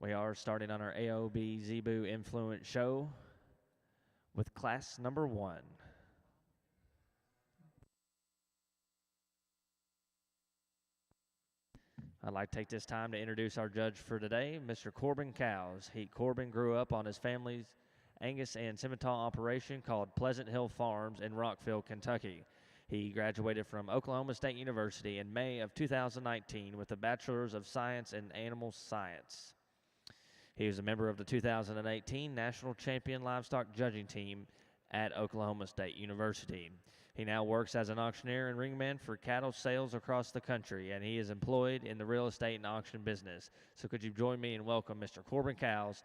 We are starting on our AOB Zebu Influence show with class number 1. I'd like to take this time to introduce our judge for today, Mr. Corbin Cows. Corbin grew up on his family's Angus and Simmental operation called Pleasant Hill Farms in Rockville, Kentucky. He graduated from Oklahoma State University in May of 2019 with a Bachelor's of Science in Animal Science. He was a member of the 2018 National Champion Livestock Judging Team at Oklahoma State University. He now works as an auctioneer and ringman for cattle sales across the country, and he is employed in the real estate and auction business. So could you join me and welcome Mr. Corbin Cows.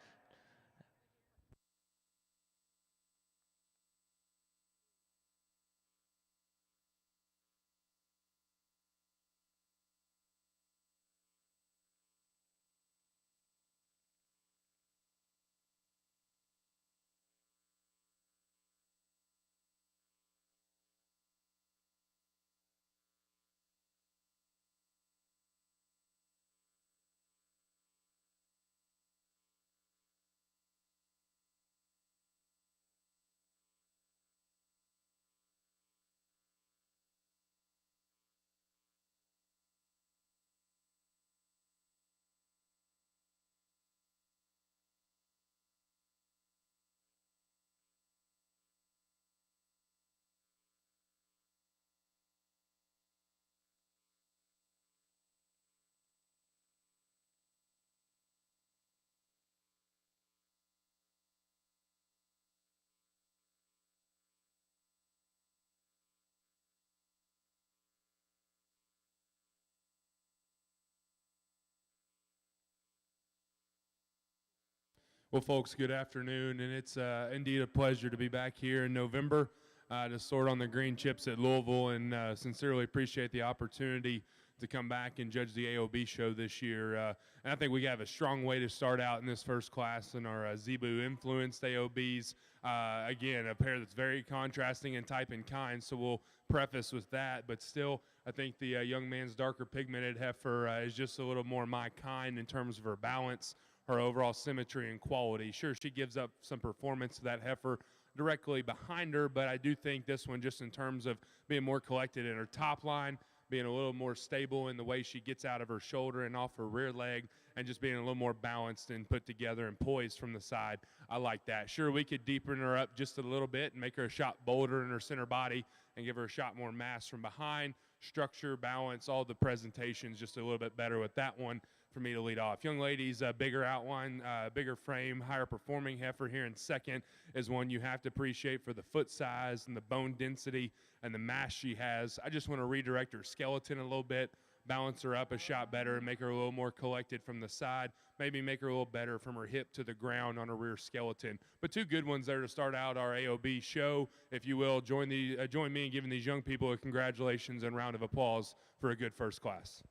Well, folks, good afternoon, and it's indeed a pleasure to be back here in November to sort on the green chips at Louisville, and sincerely appreciate the opportunity to come back and judge the AOB show this year. And I think we have a strong way to start out in this first class in our Zebu influenced AOBs. Again, a pair that's very contrasting in type and kind, so we'll preface with that. But still, I think the young man's darker pigmented heifer is just a little more my kind in terms of her balance, her overall symmetry and quality. Sure, she gives up some performance to that heifer directly behind her, but I do think this one, just in terms of being more collected in her top line, being a little more stable in the way she gets out of her shoulder and off her rear leg, and just being a little more balanced and put together and poised from the side. I like that. Sure, we could deepen her up just a little bit and make her a shot bolder in her center body and give her a shot more mass from behind. Structure, balance, all the presentations just a little bit better with that one for me to lead off. Young ladies, bigger outline, bigger frame, higher performing heifer here in second is one you have to appreciate for the foot size and the bone density and the mass she has. I just want to redirect her skeleton a little bit, balance her up a shot better, and make her a little more collected from the side, maybe make her a little better from her hip to the ground on her rear skeleton. But two good ones there to start out our AOB show. If you will, join me in giving these young people a congratulations and round of applause for a good first class.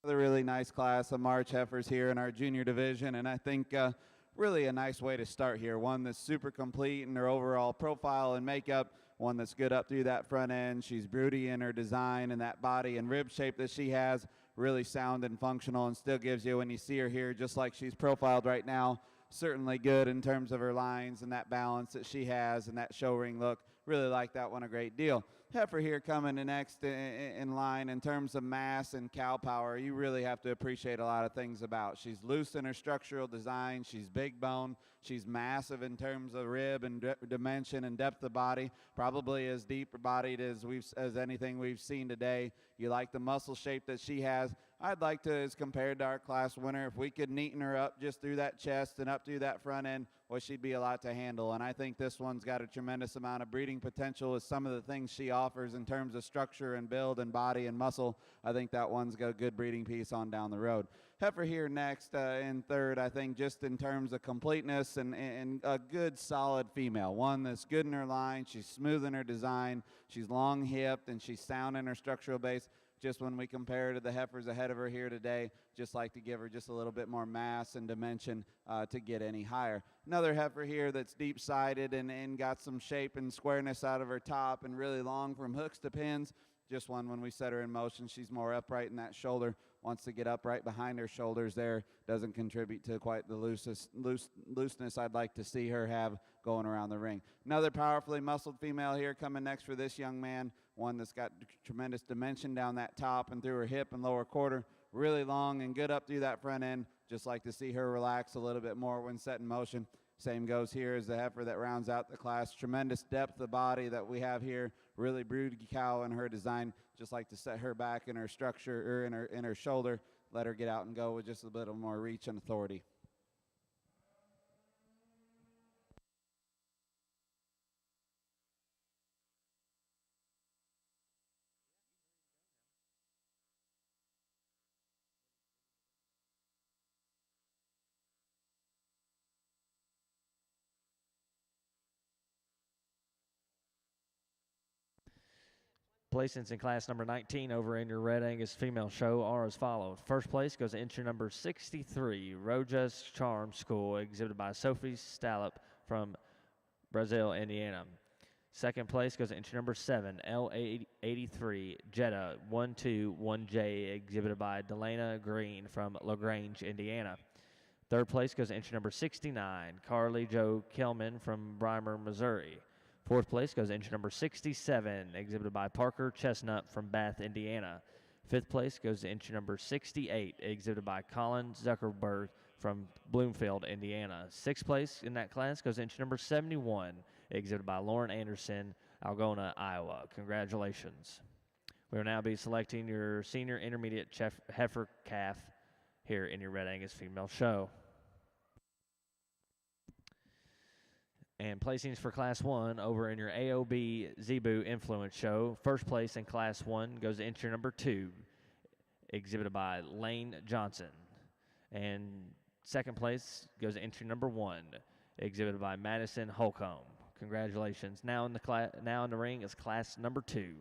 A really nice class of March heifers here in our junior division, and I think really a nice way to start here. One that's super complete in her overall profile and makeup, one that's good up through that front end. She's broody in her design, and that body and rib shape that she has, really sound and functional, and still gives you, when you see her here, just like she's profiled right now, certainly good in terms of her lines and that balance that she has and that show ring look. Really like that one a great deal. Heifer here coming in next in line in terms of mass and cow power. You really have to appreciate a lot of things about. She's loose in her structural design. She's big bone. She's massive in terms of rib and dimension and depth of body. Probably as deep bodied as anything we've seen today. You like the muscle shape that she has. I'd like to, as compared to our class winner, if we could neaten her up just through that chest and up through that front end, well, she'd be a lot to handle. And I think this one's got a tremendous amount of breeding potential with some of the things she offers in terms of structure and build and body and muscle. I think that one's got a good breeding piece on down the road. Heifer here next in third, I think just in terms of completeness and a good solid female. One that's good in her line, she's smooth in her design, she's long hipped, and she's sound in her structural base. just when we compare her to the heifers ahead of her here today, just like to give her just a little bit more mass and dimension to get any higher. Another heifer here that's deep-sided and got some shape and squareness out of her top and really long from hooks to pins. Just one, when we set her in motion, she's more upright in that shoulder, wants to get upright behind her shoulders there, doesn't contribute to quite the looseness I'd like to see her have going around the ring. Another powerfully muscled female here coming next for this young man, one that's got tremendous dimension down that top and through her hip and lower quarter, really long and good up through that front end. Just like to see her relax a little bit more when set in motion. Same goes here as the heifer that rounds out the class. Tremendous depth of body that we have here. Really brood cow in her design. Just like to set her back in her structure, or in her shoulder. Let her get out and go with just a little more reach and authority. Placings in class number 19 over in your Red Angus female show are as follows. First place goes to entry number 63, Rojas Charm School, exhibited by Sophie Stallup from Brazil, Indiana. Second place goes to entry number 7, L83, Jetta 121J, exhibited by Delana Green from LaGrange, Indiana. Third place goes to entry number 69, Carly Jo Kelman from Brimer, Missouri. Fourth place goes to entry number 67, exhibited by Parker Chestnut from Bath, Indiana. Fifth place goes to entry number 68, exhibited by Colin Zuckerberg from Bloomfield, Indiana. Sixth place in that class goes to entry number 71, exhibited by Lauren Anderson, Algona, Iowa. Congratulations. We will now be selecting your senior intermediate heifer calf here in your Red Angus female show. And placings for Class 1 over in your AOB Zebu Influence show. First place in Class 1 goes to entry number 2, exhibited by Lane Johnson. And second place goes to entry number 1, exhibited by Madison Holcomb. Congratulations. Now in the ring is Class number 2.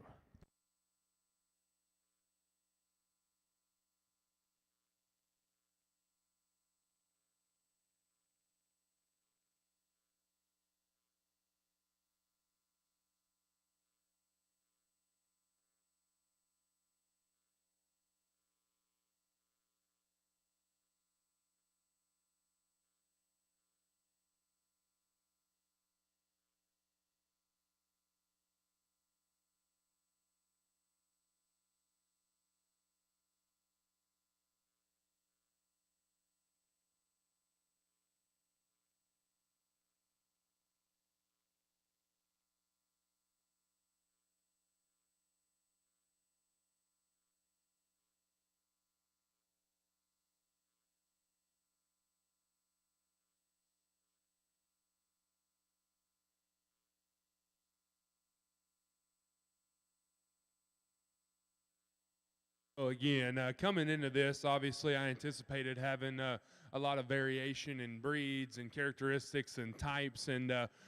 Well, again, coming into this, obviously I anticipated having a lot of variation in breeds and characteristics and types,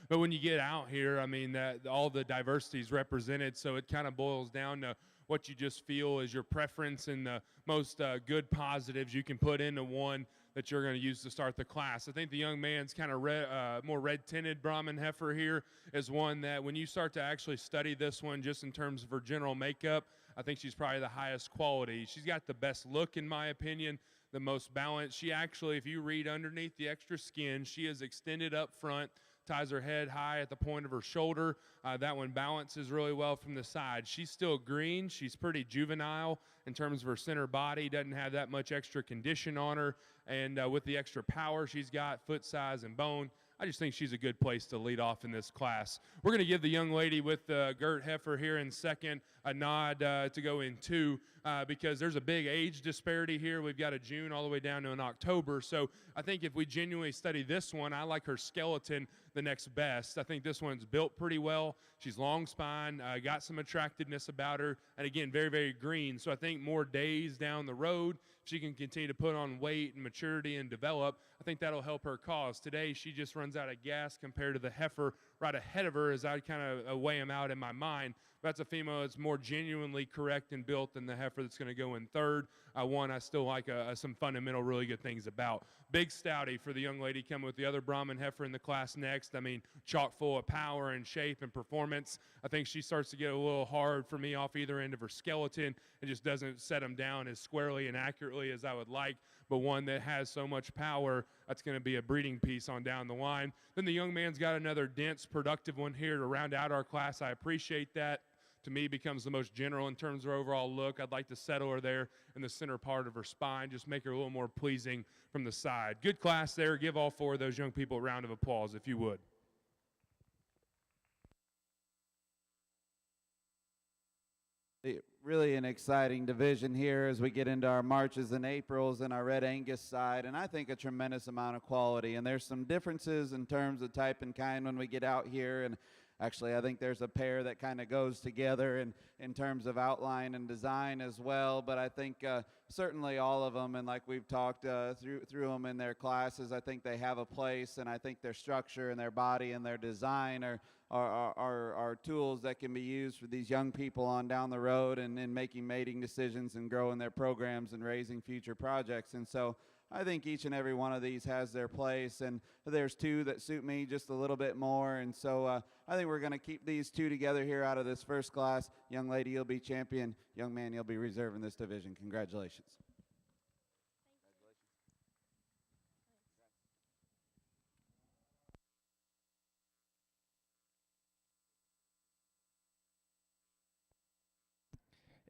but when you get out here, I mean, all the diversity is represented, so it kind of boils down to what you just feel is your preference and the most good positives you can put into one that you're going to use to start the class. I think the young man's kind of more red-tinted Brahman heifer here is one that when you start to actually study this one just in terms of her general makeup, I think she's probably the highest quality. She's got the best look, in my opinion, the most balanced. She actually, if you read underneath the extra skin, she is extended up front, ties her head high at the point of her shoulder. That one balances really well from the side. She's still green. She's pretty juvenile in terms of her center body, doesn't have that much extra condition on her, and with the extra power she's got, foot size and bone, I just think she's a good place to lead off in this class. We're going to give the young lady with the Gert heifer here in second a nod to go in 2 because there's a big age disparity here. We've got a June all the way down to an October. So I think if we genuinely study this one, I like her skeleton the next best. I think this one's built pretty well. She's long spine, got some attractiveness about her, and again, very, very green. So I think more days down the road, she can continue to put on weight and maturity and develop. I think that'll help her cause. Today, she just runs out of gas compared to the heifer right ahead of her as I kind of weigh them out in my mind. That's a female that's more genuinely correct and built than the heifer that's going to go in third. One I still like some fundamental really good things about. Big Stouty for the young lady coming with the other Brahman heifer in the class next. I mean, chock full of power and shape and performance. I think she starts to get a little hard for me off either end of her skeleton. It just doesn't set them down as squarely and accurately as I would like, but one that has so much power, that's going to be a breeding piece on down the line. Then the young man's got another dense, productive one here to round out our class. I appreciate that. To me, becomes the most general in terms of her overall look. I'd like to settle her there in the center part of her spine, just make her a little more pleasing from the side. Good class there. Give all four of those young people a round of applause, if you would. Really an exciting division here as we get into our Marches and Aprils and our Red Angus side, and I think a tremendous amount of quality. And there's some differences in terms of type and kind when we get out here, and actually I think there's a pair that kind of goes together in terms of outline and design as well. But I think certainly all of them, and like we've talked through them in their classes, I think they have a place, and I think their structure and their body and their design are tools that can be used for these young people on down the road and in making mating decisions and growing their programs and raising future projects. And so I think each and every one of these has their place, and there's two that suit me just a little bit more. And so I think we're going to keep these two together here out of this first class. Young lady, you'll be champion. Young man, you'll be reserve in this division. Congratulations.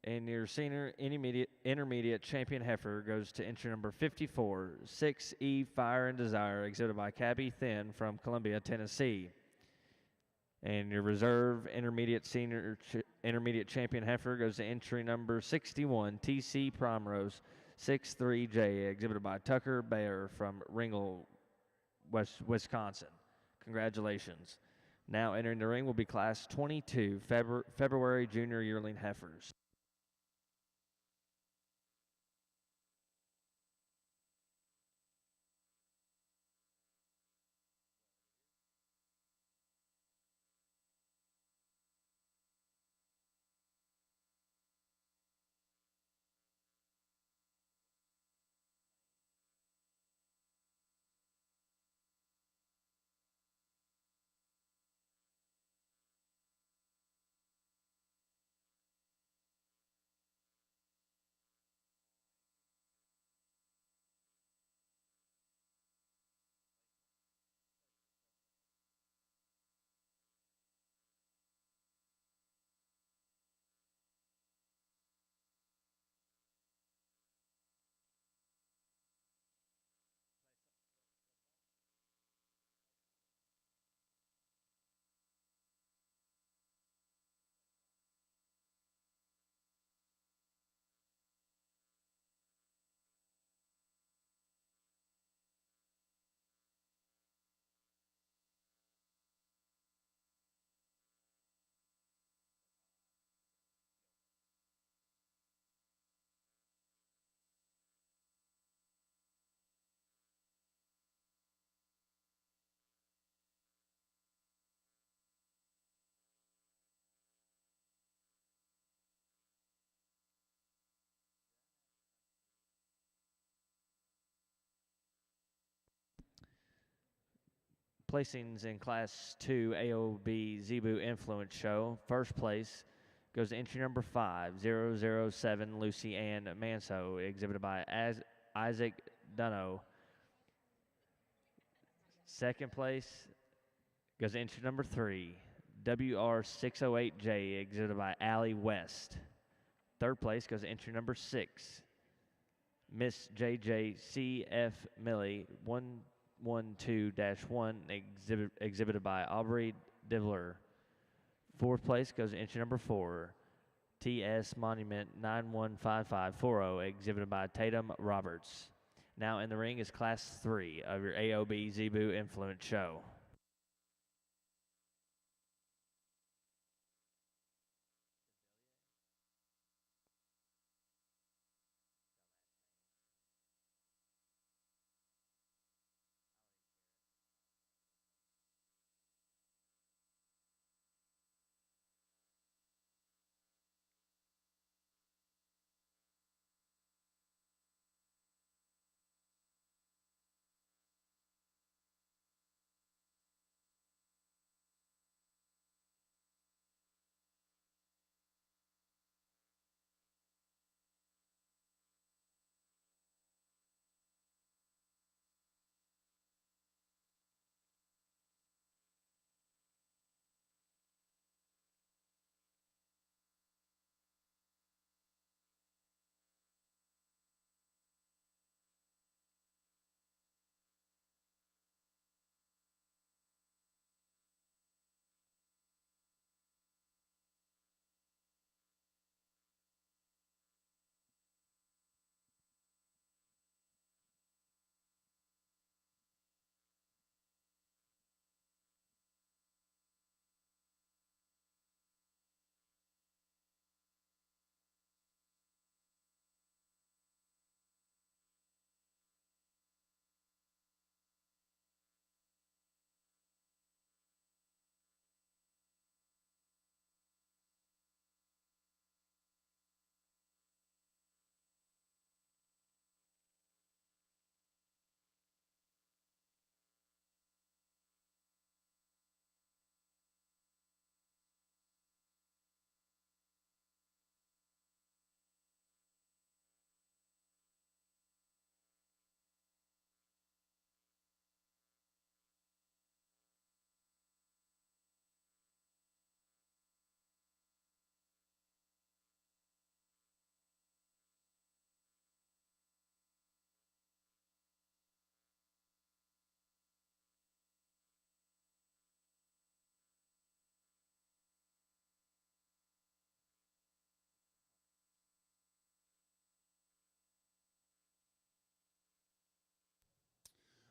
And your senior intermediate champion heifer goes to entry number 54, 6E Fire and Desire, exhibited by Cabby Thin from Columbia, Tennessee. And your reserve intermediate intermediate champion heifer goes to entry number 61, TC Primrose, 6-3J, exhibited by Tucker Bayer from Ringgold, Wisconsin. Congratulations. Now entering the ring will be class 22, February junior yearling heifers. Placings in Class 2 AOB Zebu Influence Show. First place goes to entry number 5007 Lucy Ann Manso, exhibited by Isaac Dunno. Second place goes to entry number 3, WR608J, exhibited by Allie West. Third place goes to entry number 6, Miss JJCF Millie 112-1, exhibited by Aubrey Divler. Fourth place goes to entry number 4, TS Monument 915540, exhibited by Tatum Roberts. Now in the ring is Class 3 of your AOB Zebu Influence Show.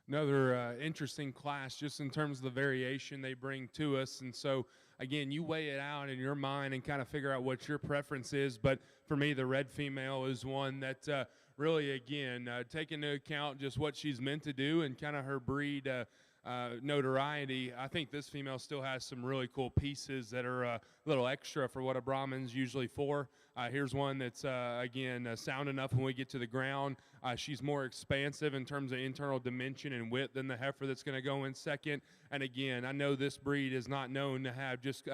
Another interesting class just in terms of the variation they bring to us. And so, again, you weigh it out in your mind and kind of figure out what your preference is. But for me, the red female is one that really, again, take into account just what she's meant to do and kind of her breed notoriety. I think this female still has some really cool pieces that are a little extra for what a Brahman's usually for. Here's one that's, again, sound enough when we get to the ground. She's more expansive in terms of internal dimension and width than the heifer that's going to go in second. And again, I know this breed is not known to have just,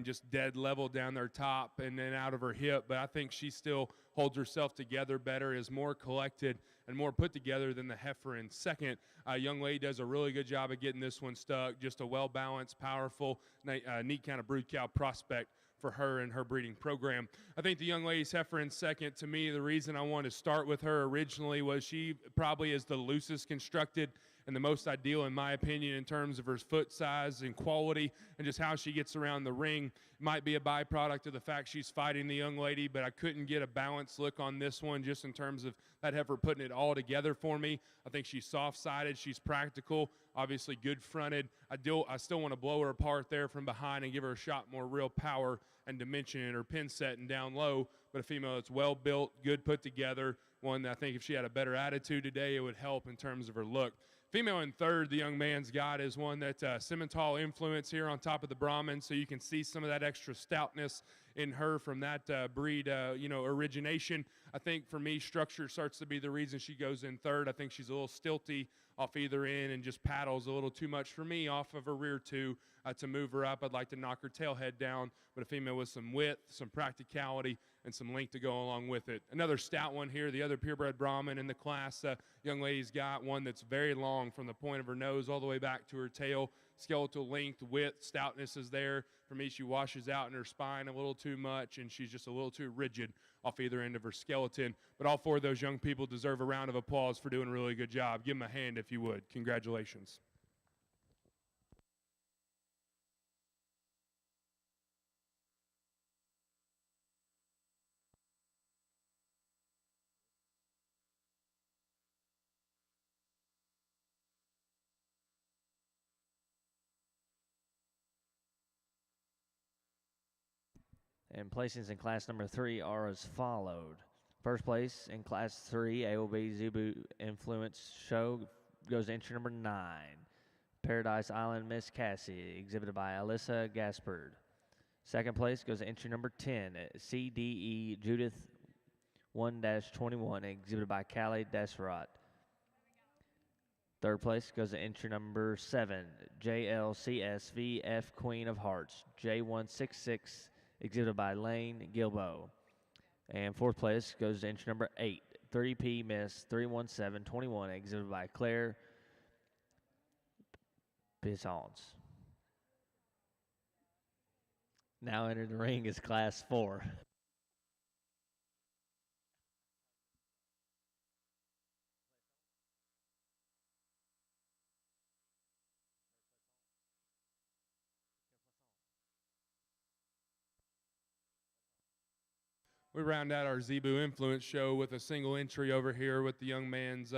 just dead level down their top and then out of her hip, but I think she still holds herself together better, is more collected and more put together than the heifer in second. Young lady does a really good job of getting this one stuck. Just a well-balanced, powerful, neat kind of brood cow prospect for her and her breeding program. I think the young lady's heifer in second, to me, the reason I wanted to start with her originally was she probably is the loosest constructed and the most ideal, in my opinion, in terms of her foot size and quality and just how she gets around the ring. It might be a byproduct of the fact she's fighting the young lady, but I couldn't get a balanced look on this one just in terms of that heifer putting it all together for me. I think she's soft-sided, she's practical, obviously good-fronted. I still want to blow her apart there from behind and give her a shot more real power and dimension in her pin set and down low, but a female that's well-built, good put together, one that I think if she had a better attitude today, it would help in terms of her look. Female in third, the young man's got, is one that Simmental influence here on top of the Brahman, so you can see some of that extra stoutness in her from that breed, origination. I think for me, structure starts to be the reason she goes in third. I think she's a little stilty off either end and just paddles a little too much for me off of her rear two to move her up. I'd like to knock her tail head down, but a female with some width, some practicality, and some length to go along with it. Another stout one here, the other purebred Brahman in the class. Young lady's got one that's very long from the point of her nose all the way back to her tail. Skeletal length, width, stoutness is there. For me, she washes out in her spine a little too much, and she's just a little too rigid off either end of her skeleton. But all four of those young people deserve a round of applause for doing a really good job. Give them a hand if you would. Congratulations. And placings in class number 3 are as followed. First place in class 3, AOB Zebu Influence Show, goes to entry number 9. Paradise Island Miss Cassie, exhibited by Alyssa Gaspard. Second place goes to entry number 10, CDE Judith 1-21, exhibited by Callie Desrat. Third place goes to entry number 7, JLCSVF Queen of Hearts, J166, exhibited by Lane Gilbo. And fourth place goes to entry number 8, 30P Miss 31721, exhibited by Claire Bissons. Now entering the ring is class 4. We round out our Zebu Influence show with a single entry over here with the young man's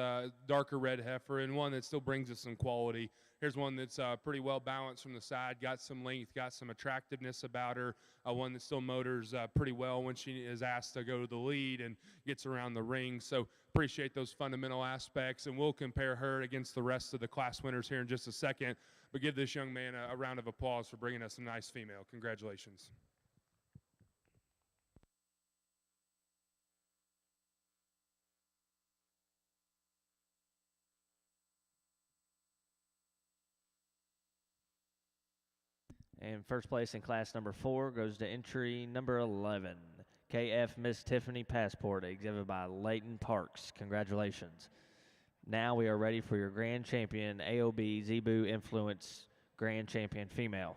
darker red heifer, and one that still brings us some quality. Here's one that's pretty well balanced from the side, got some length, got some attractiveness about her, one that still motors pretty well when she is asked to go to the lead and gets around the ring. So appreciate those fundamental aspects, and we'll compare her against the rest of the class winners here in just a second. But give this young man a round of applause for bringing us a nice female. Congratulations. And first place in class number 4 goes to entry number 11, KF Miss Tiffany Passport, exhibited by Leighton Parks. Congratulations. Now we are ready for your grand champion, AOB Zebu Influence grand champion female.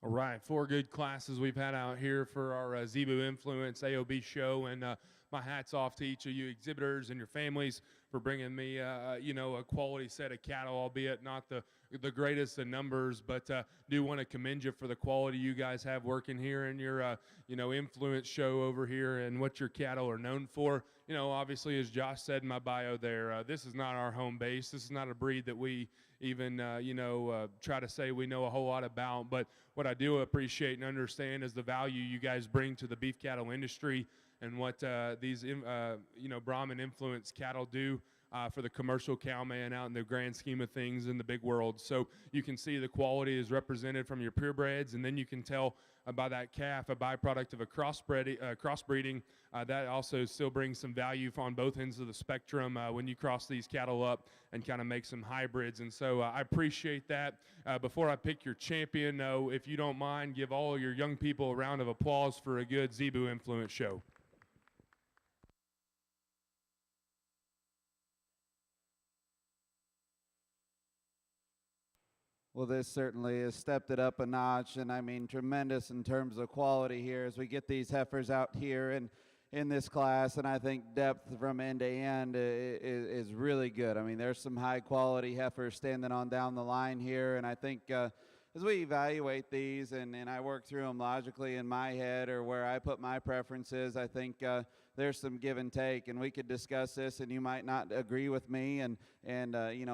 All right, 4 good classes we've had out here for our Zebu Influence AOB show, and my hat's off to each of you exhibitors and your families for bringing me, a quality set of cattle, albeit not the greatest in numbers, but do want to commend you for the quality you guys have working here in your, influence show over here and what your cattle are known for. Obviously, as Josh said in my bio there, this is not our home base. This is not a breed that we even, try to say we know a whole lot about. But what I do appreciate and understand is the value you guys bring to the beef cattle industry and what these, Brahman influence cattle do for the commercial cowman out in the grand scheme of things in the big world. So you can see the quality is represented from your purebreds, and then you can tell by that calf, a byproduct of a crossbreeding, that also still brings some value on both ends of the spectrum when you cross these cattle up and kind of make some hybrids. And so I appreciate that. Before I pick your champion, if you don't mind, give all your young people a round of applause for a good Zebu Influence show. Well, this certainly has stepped it up a notch, and I mean tremendous in terms of quality here as we get these heifers out here and in this class, and I think depth from end to end is really good. I mean, there's some high quality heifers standing on down the line here, and I think as we evaluate these and I work through them logically in my head or where I put my preferences, I think there's some give and take, and we could discuss this, and you might not agree with me and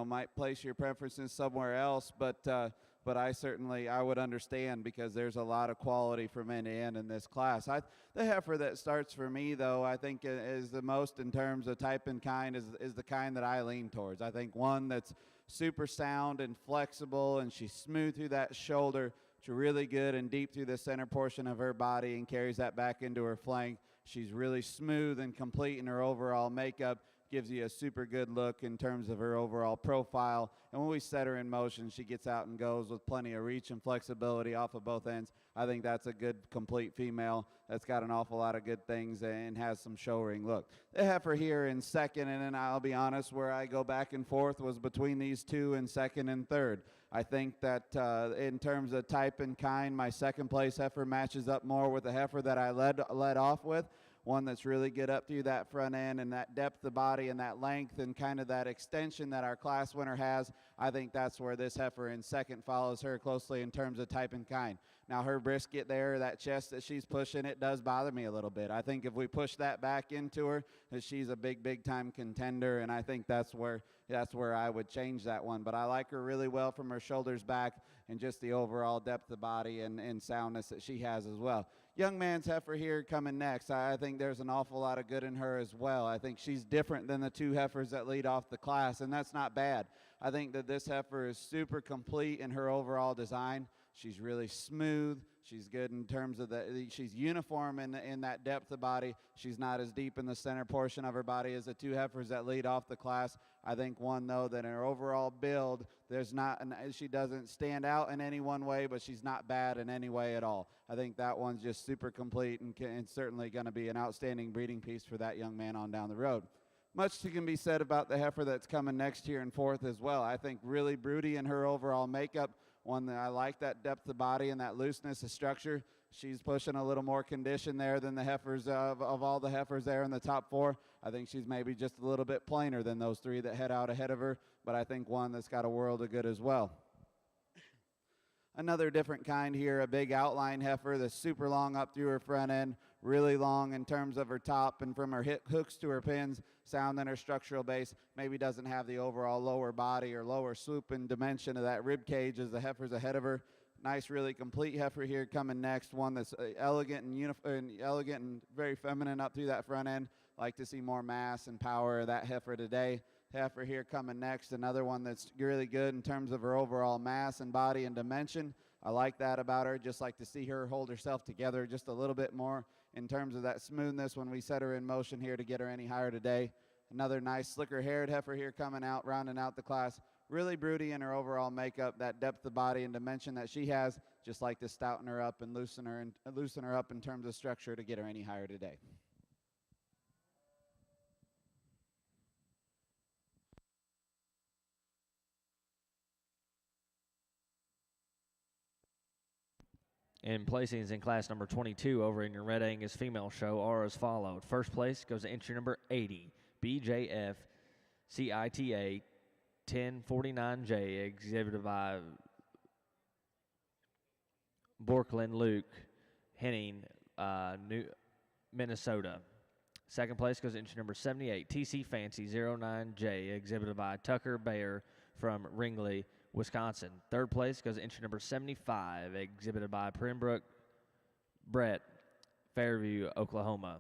might place your preferences somewhere else, but I would understand because there's a lot of quality from end to end in this class. The heifer that starts for me, though, I think is the most in terms of type and kind is the kind that I lean towards. I think one that's super sound and flexible, and she's smooth through that shoulder. She's really good and deep through the center portion of her body and carries that back into her flank. She's really smooth and complete in her overall makeup. Gives you a super good look in terms of her overall profile. And when we set her in motion, she gets out and goes with plenty of reach and flexibility off of both ends. I think that's a good, complete female that's got an awful lot of good things and has some show ring look. The heifer here in second, and then I'll be honest, where I go back and forth was between these two in second and third. I think that in terms of type and kind, my second place heifer matches up more with the heifer that I led off with. One that's really good up through that front end and that depth of body and that length and kind of that extension that our class winner has. I think that's where this heifer in second follows her closely in terms of type and kind. Now her brisket there, that chest that she's pushing, it does bother me a little bit. I think if we push that back into her, that she's a big time contender, and I think that's where I would change that one. But I like her really well from her shoulders back and just the overall depth of body and soundness that she has as well. Young man's heifer here coming next. I think there's an awful lot of good in her as well. I think she's different than the two heifers that lead off the class, and that's not bad. I think that this heifer is super complete in her overall design. She's really smooth. She's good in terms of she's uniform in that depth of body. She's not as deep in the center portion of her body as the two heifers that lead off the class. I think one, though, that in her overall build, she doesn't stand out in any one way, but she's not bad in any way at all. I think that one's just super complete and certainly going to be an outstanding breeding piece for that young man on down the road. Much can be said about the heifer that's coming next here in fourth as well. I think really broody in her overall makeup. One that I like that depth of body and that looseness of structure. She's pushing a little more condition there than the heifers of all the heifers there in the top four. I think she's maybe just a little bit plainer than those three that head out ahead of her, but I think one that's got a world of good as well. Another different kind here, a big outline heifer that's super long up through her front end, really long in terms of her top and from her hooks to her pins, sound in her structural base, maybe doesn't have the overall lower body or lower swoop and dimension of that rib cage as the heifers ahead of her. Nice, really complete heifer here coming next, one that's elegant and very feminine up through that front end. Like to see more mass and power of that heifer today. Heifer here coming next, another one that's really good in terms of her overall mass and body and dimension. I like that about her. Just like to see her hold herself together just a little bit more in terms of that smoothness when we set her in motion here to get her any higher today. Another nice slicker haired heifer here coming out, rounding out the class. Really broody in her overall makeup, that depth of body and dimension that she has. Just like to stouten her up and loosen her up in terms of structure to get her any higher today. And placings in class number 22 over in your Red Angus female show are as followed. First place goes to entry number 80, BJF CITA 1049J, exhibited by Borklin Luke Henning, Minnesota. Second place goes to entry number 78, TC Fancy 09J, exhibited by Tucker Bayer from Ringley, Wisconsin. Third place goes to entry number 75, exhibited by Pembroke Brett, Fairview, Oklahoma.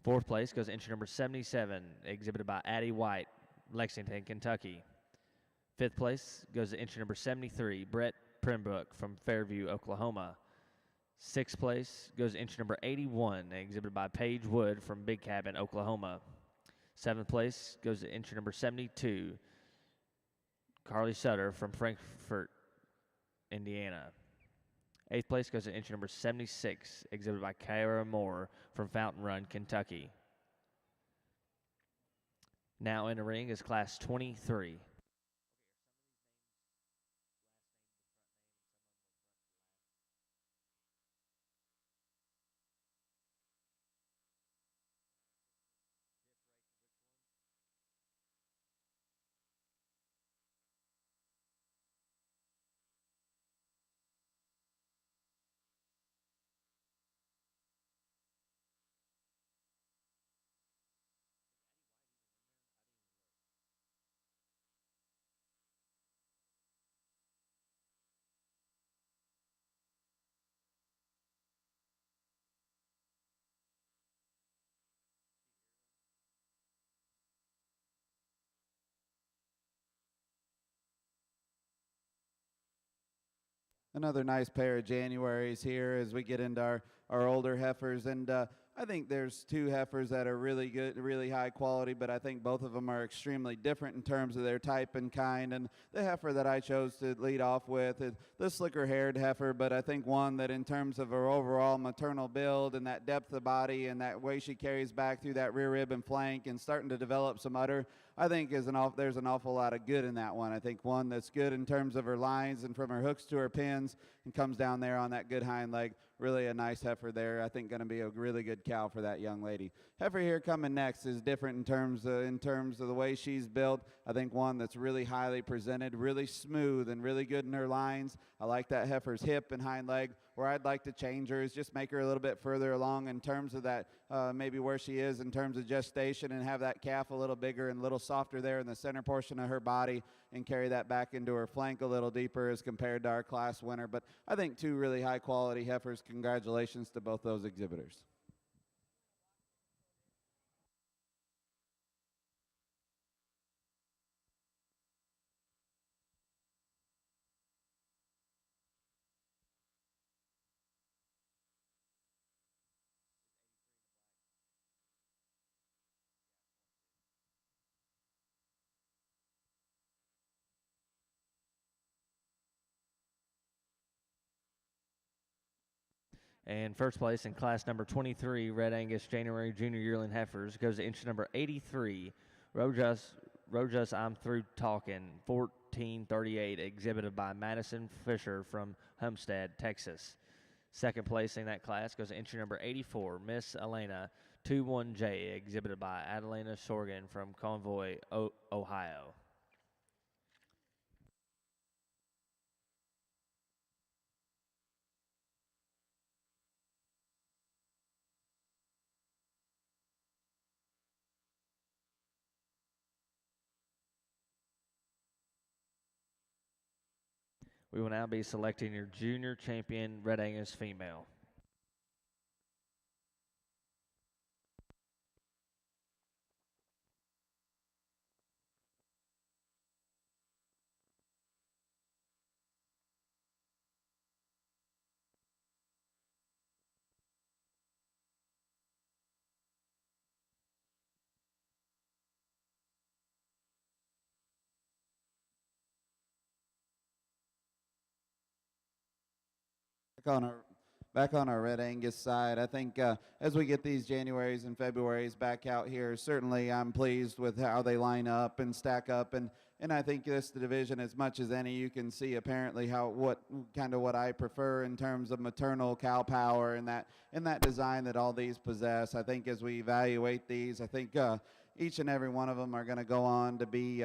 Fourth place goes to entry number 77, exhibited by Addie White, Lexington, Kentucky. Fifth place goes to entry number 73, Brett Pembroke from Fairview, Oklahoma. Sixth place goes to entry number 81, exhibited by Paige Wood from Big Cabin, Oklahoma. Seventh place goes to entry number 72, Carly Sutter from Frankfort, Indiana. Eighth place goes to entry number 76, exhibited by Kyra Moore from Fountain Run, Kentucky. Now in the ring is class 23. Another nice pair of Januaries here as we get into our older heifers. And I think there's two heifers that are really good, really high quality, but I think both of them are extremely different in terms of their type and kind. And the heifer that I chose to lead off with is the slicker-haired heifer, but I think one that in terms of her overall maternal build and that depth of body and that way she carries back through that rear rib and flank and starting to develop some udder, I think there's an awful lot of good in that one. I think one that's good in terms of her lines and from her hooks to her pins and comes down there on that good hind leg. Really a nice heifer there. I think going to be a really good cow for that young lady. Heifer here coming next is different in terms of the way she's built. I think one that's really highly presented, really smooth and really good in her lines. I like that heifer's hip and hind leg. Where I'd like to change her is just make her a little bit further along in terms of that, maybe where she is in terms of gestation, and have that calf a little bigger and a little softer there in the center portion of her body, and carry that back into her flank a little deeper as compared to our class winner. But I think two really high quality heifers. Congratulations to both those exhibitors. And first place in class number 23, Red Angus January Junior Yearling Heifers, goes to entry number 83, Rojas I'm Through Talking, 1438, exhibited by Madison Fisher from Homestead, Texas. Second place in that class goes to entry number 84, Miss Elena 21J, exhibited by Adelina Sorgan from Convoy, Ohio. We will now be selecting your junior champion Red Angus female. On her back on our Red Angus side, I think as we get these Januaries and Februaries back out here, certainly I'm pleased with how they line up and stack up, and I think this division, as much as any, you can see apparently what I prefer in terms of maternal cow power and that design that all these possess. I think as we evaluate these, I think each and every one of them are going to go on to be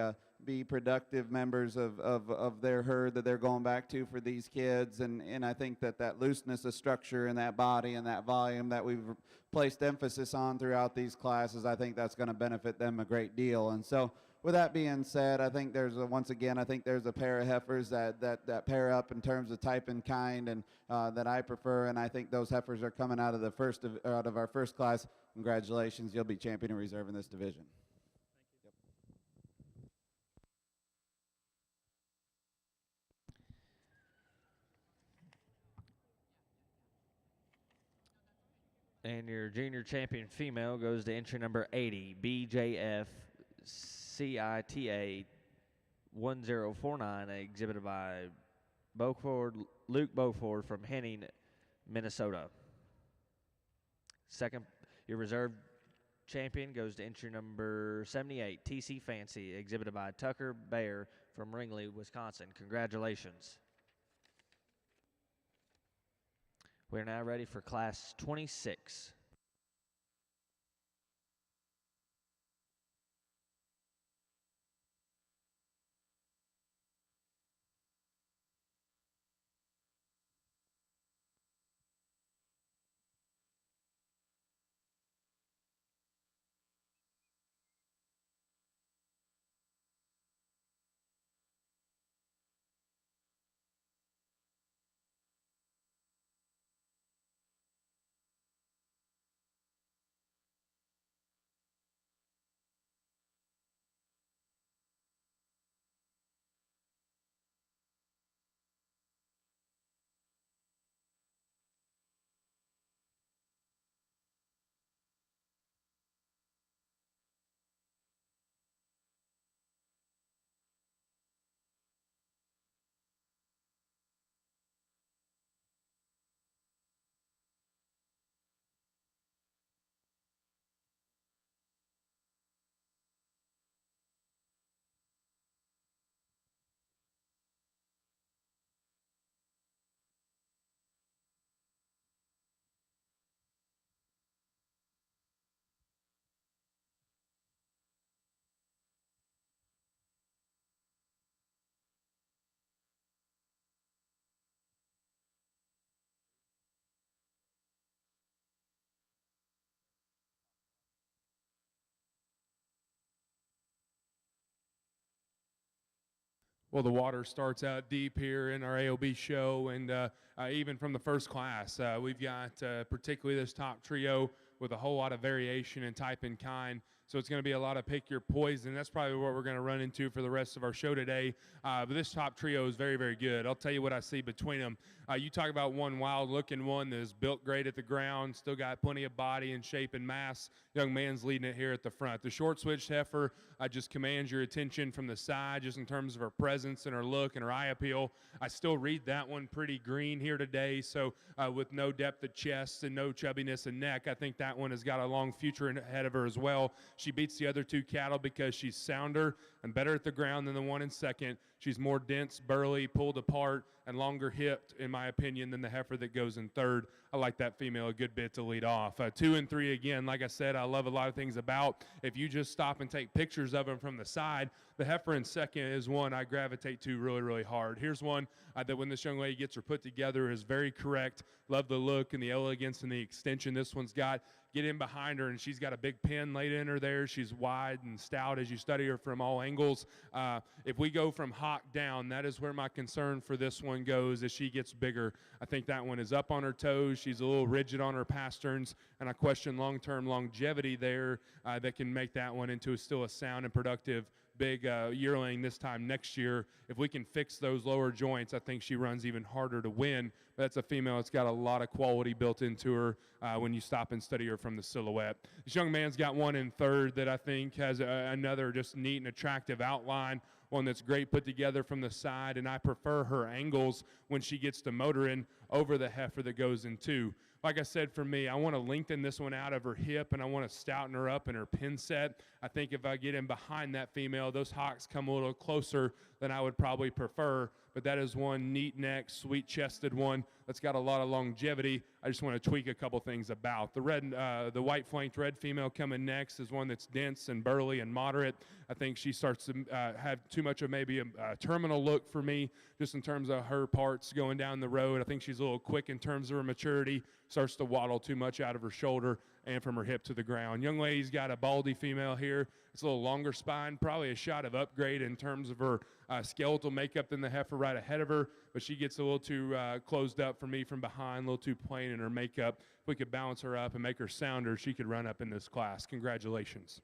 productive members of their herd that they're going back to for these kids, and I think that looseness of structure in that body and that volume that we've placed emphasis on throughout these classes, I think that's going to benefit them a great deal. And so with that being said, I think there's a pair of heifers that pair up in terms of type and kind, and that I prefer, and I think those heifers are coming out of our first class. Congratulations, you'll be champion and reserve in this division. And your junior champion female goes to entry number 80, BJF CITA 1049, exhibited by Luke Beauford from Henning, Minnesota. Second, your reserve champion goes to entry number 78, TC Fancy, exhibited by Tucker Baer from Ringley, Wisconsin. Congratulations. We're now ready for class 26. Well, the water starts out deep here in our AOB show, and even from the first class, we've got particularly this top trio with a whole lot of variation in type and kind. So it's going to be a lot of pick your poison. That's probably what we're going to run into for the rest of our show today. But this top trio is very, very good. I'll tell you what I see between them. You talk about one wild-looking one that is built great at the ground, still got plenty of body and shape and mass. Young man's leading it here at the front. The short-switched heifer just commands your attention from the side just in terms of her presence and her look and her eye appeal. I still read that one pretty green here today, so with no depth of chest and no chubbiness in neck, I think that one has got a long future ahead of her as well. She beats the other two cattle because she's sounder and better at the ground than the one in second. She's more dense, burly, pulled apart, and longer hipped, in my opinion, than the heifer that goes in third. I like that female a good bit to lead off. 2 and 3, again, like I said, I love a lot of things about. If you just stop and take pictures of them from the side, the heifer in second is one I gravitate to really, really hard. Here's one that when this young lady gets her put together is very correct. Love the look and the elegance and the extension this one's got. Get in behind her, and she's got a big pin laid in her there. She's wide and stout as you study her from all angles. If we go from hock down, that is where my concern for this one goes as she gets bigger. I think that one is up on her toes. She's a little rigid on her pasterns, and I question long-term longevity there that can make that one into still a sound and productive big yearling this time next year. If we can fix those lower joints, I think she runs even harder to win. But that's a female that's got a lot of quality built into her when you stop and study her from the silhouette. This young man's got one in third that I think has another just neat and attractive outline, one that's great put together from the side, and I prefer her angles when she gets to motoring over the heifer that goes in two. Like I said, for me, I want to lengthen this one out of her hip, and I want to stouten her up in her pin set. I think if I get in behind that female, those hocks come a little closer than I would probably prefer. But that is one neat neck, sweet-chested one that's got a lot of longevity. I just want to tweak a couple things about. The white-flanked red female coming next is one that's dense and burly and moderate. I think she starts to have too much of maybe a terminal look for me, just in terms of her parts going down the road. I think she's a little quick in terms of her maturity, starts to waddle too much out of her shoulder and from her hip to the ground. Young lady's got a baldy female here. It's a little longer spine, probably a shot of upgrade in terms of her skeletal makeup than the heifer right ahead of her, but she gets a little too closed up for me from behind, a little too plain in her makeup. If we could balance her up and make her sounder, she could run up in this class. Congratulations.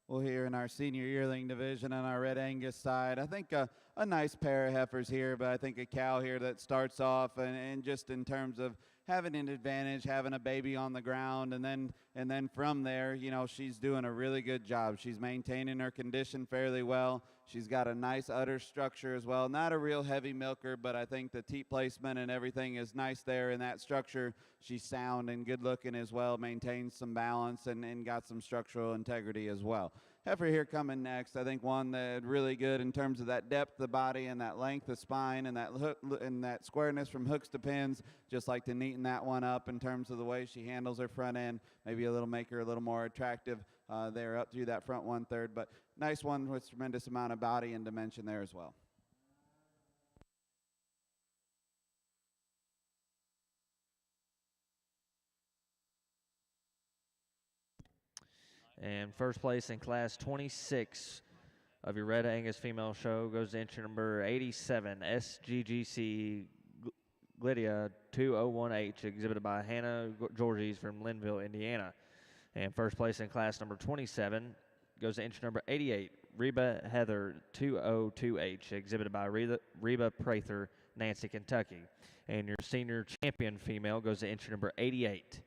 Well, here in our senior yearling division on our Red Angus side, I think a nice pair of heifers here, but I think a cow here that starts off and just in terms of having an advantage, having a baby on the ground, and then from there, you know, she's doing a really good job. She's maintaining her condition fairly well. She's got a nice udder structure as well. Not a real heavy milker, but I think the teat placement and everything is nice there in that structure. She's sound and good looking as well, maintains some balance and got some structural integrity as well. Heifer here coming next, I think one that really good in terms of that depth of the body and that length of spine and that hook and that squareness from hooks to pins. Just like to neaten that one up in terms of the way she handles her front end. Maybe a little make her a little more attractive there up through that front 1/3. But nice one with tremendous amount of body and dimension there as well. And first place in class 26 of your Red Angus female show goes to entry number 87, SGGC Glydia 201H, exhibited by Hannah Georges from Linville, Indiana. And first place in class number 27 goes to entry number 88, Reba Heather 202H, exhibited by Reba Prather, Nancy, Kentucky. And your senior champion female goes to entry number 88,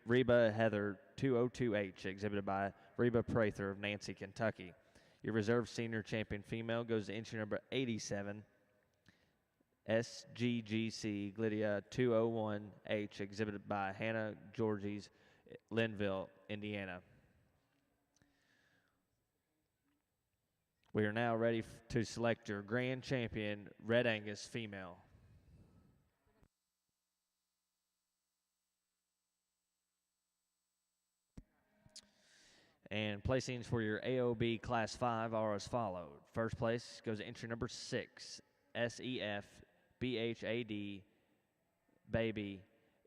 Reba Heather 202H, exhibited by Reba Prather of Nancy, Kentucky. Your reserve senior champion female goes to entry number 87, SGGC Glydia 201H, exhibited by Hannah Georges, Linville, Indiana. We are now ready to select your grand champion, Red Angus female. And placings for your AOB Class 5 are as followed. First place goes to entry number 6, SEF BHAD Baby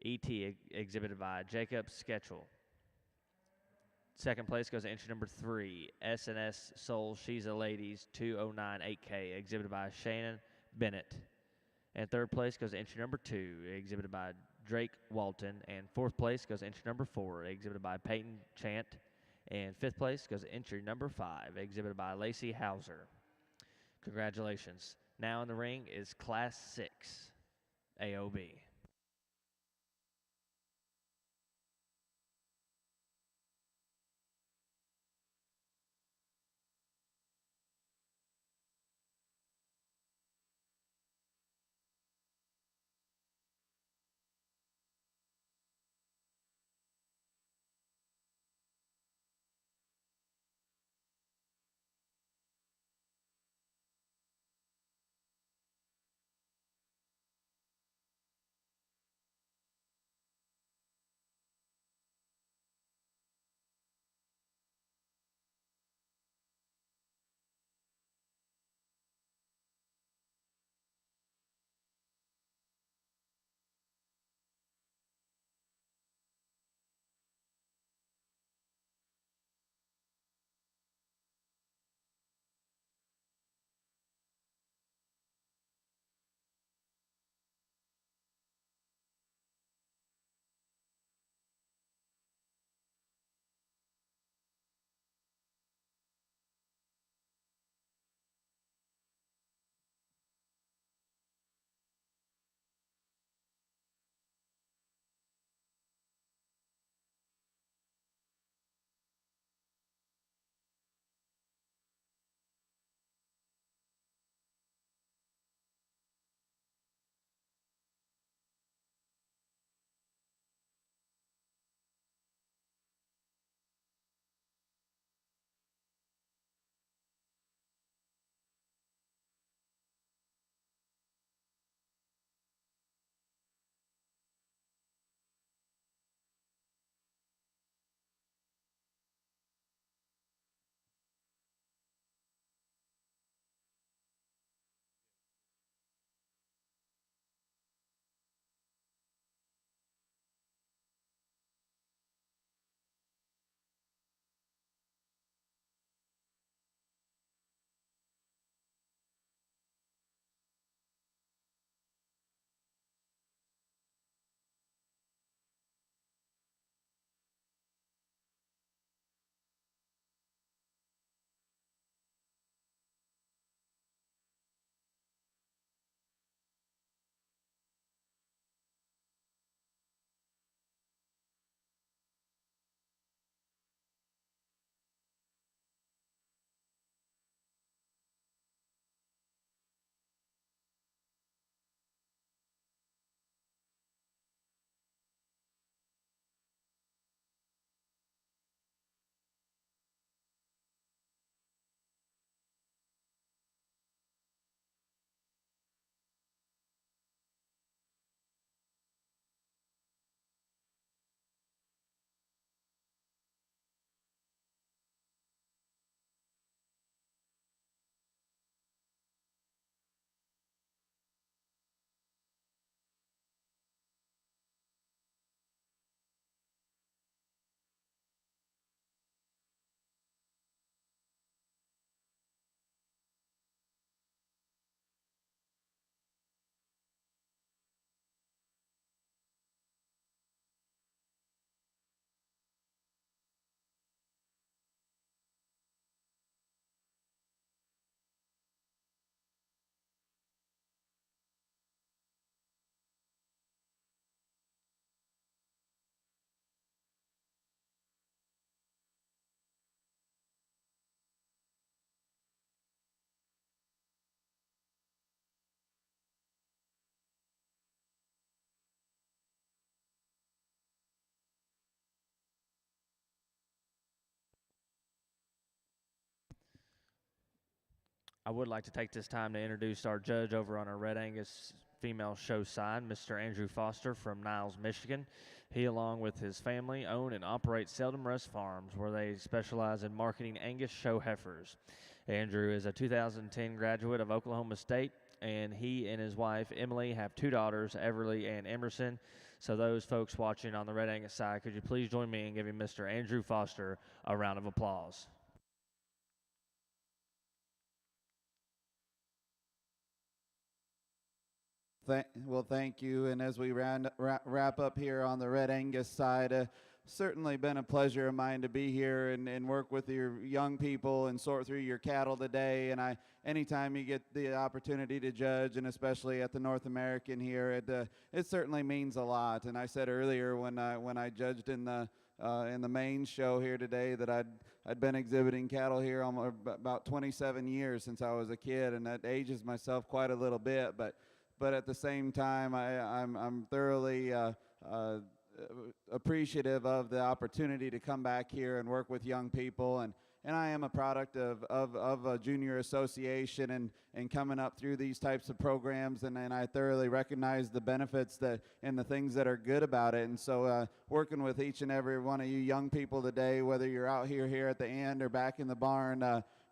ET, exhibited by Jacob Sketchel. Second place goes to entry number 3, SNS Soul She's a Ladies 2098K, exhibited by Shannon Bennett. And third place goes to entry number 2, exhibited by Drake Walton. And fourth place goes to entry number 4, exhibited by Peyton Chant. And fifth place goes to entry number 5, exhibited by Lacey Hauser. Congratulations. Now in the ring is Class 6 AOB. I would like to take this time to introduce our judge over on our Red Angus female show side, Mr. Andrew Foster from Niles, Michigan. He, along with his family, own and operate Seldom Rest Farms, where they specialize in marketing Angus show heifers. Andrew is a 2010 graduate of Oklahoma State, and he and his wife, Emily, have 2 daughters, Everly and Emerson. So those folks watching on the Red Angus side, could you please join me in giving Mr. Andrew Foster a round of applause? Well, thank you. And as we wrap up here on the Red Angus side, certainly been a pleasure of mine to be here and work with your young people and sort through your cattle today. And anytime you get the opportunity to judge, and especially at the North American here, it certainly means a lot. And I said earlier when I judged in the main show here today that I'd been exhibiting cattle here about 27 years since I was a kid, and that ages myself quite a little bit. But at the same time, I'm thoroughly appreciative of the opportunity to come back here and work with young people, and I am a product of a junior association and coming up through these types of programs, and I thoroughly recognize the benefits and the things that are good about it. And so working with each and every one of you young people today, whether you're out here at the end or back in the barn,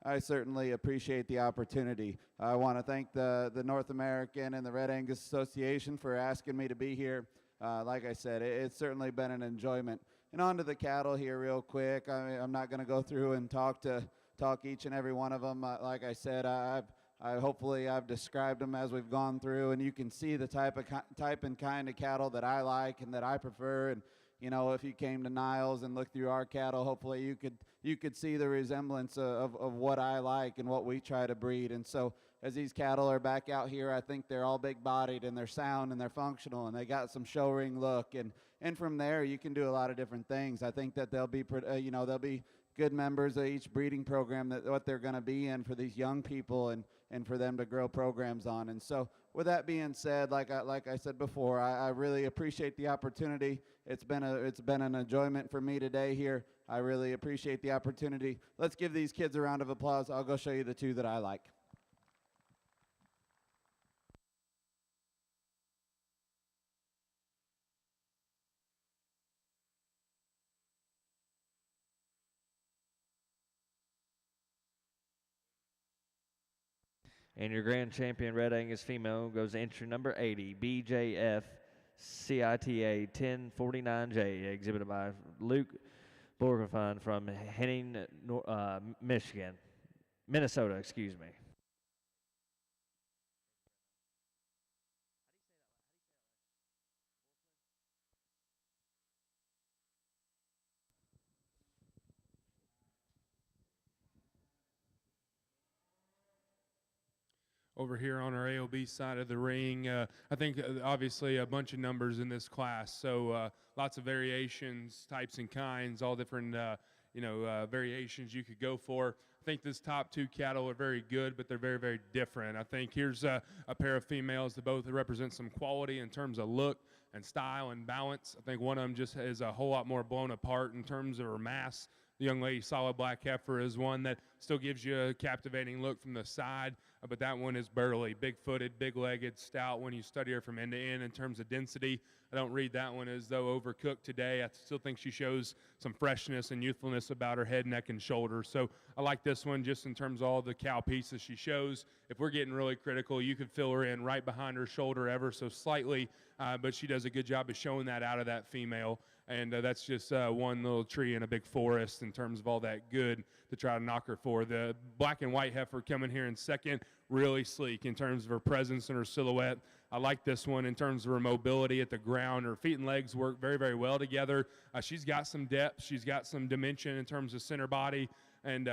I certainly appreciate the opportunity. I want to thank the North American and the Red Angus Association for asking me to be here. Like I said, it's certainly been an enjoyment. And on to the cattle here real quick. I'm not going to go through and talk each and every one of them. Like I said, hopefully I've described them as we've gone through, and you can see the type and kind of cattle that I like and that I prefer. And you know, if you came to Niles and looked through our cattle, hopefully you could see the resemblance of what I like and what we try to breed. And so as these cattle are back out here, I think they're all big-bodied and they're sound and they're functional and they got some show ring look. And from there, you can do a lot of different things. I think that they'll be good members of each breeding program that what they're going to be in for these young people and for them to grow programs on. And so with that being said, like I said before, I really appreciate the opportunity. It's been an enjoyment for me today here. I really appreciate the opportunity. Let's give these kids a round of applause. I'll go show you the 2 that I like. And your grand champion Red Angus female goes to entry number 80, BJF CITA 1049J, exhibited by Luke Borgafun from Henning, Minnesota, excuse me. Over here on our AOB side of the ring, I think obviously a bunch of numbers in this class, so lots of variations, types and kinds, all different variations you could go for. I think this top 2 cattle are very good, but they're very, very different. I think here's a pair of females that both represent some quality in terms of look and style and balance. I think one of them just is a whole lot more blown apart in terms of her mass. The young lady Solid Black Heifer is one that still gives you a captivating look from the side, but that one is burly, big-footed, big-legged, stout when you study her from end to end in terms of density. I don't read that one as though overcooked today. I still think she shows some freshness and youthfulness about her head, neck, and shoulders. So I like this one just in terms of all the cow pieces she shows. If we're getting really critical, you could fill her in right behind her shoulder ever so slightly, but she does a good job of showing that out of that female. And that's just one little tree in a big forest in terms of all that good to try to knock her for. The black and white heifer coming here in second, really sleek in terms of her presence and her silhouette. I like this one in terms of her mobility at the ground. Her feet and legs work very, very well together. She's got some depth. She's got some dimension in terms of center body. And,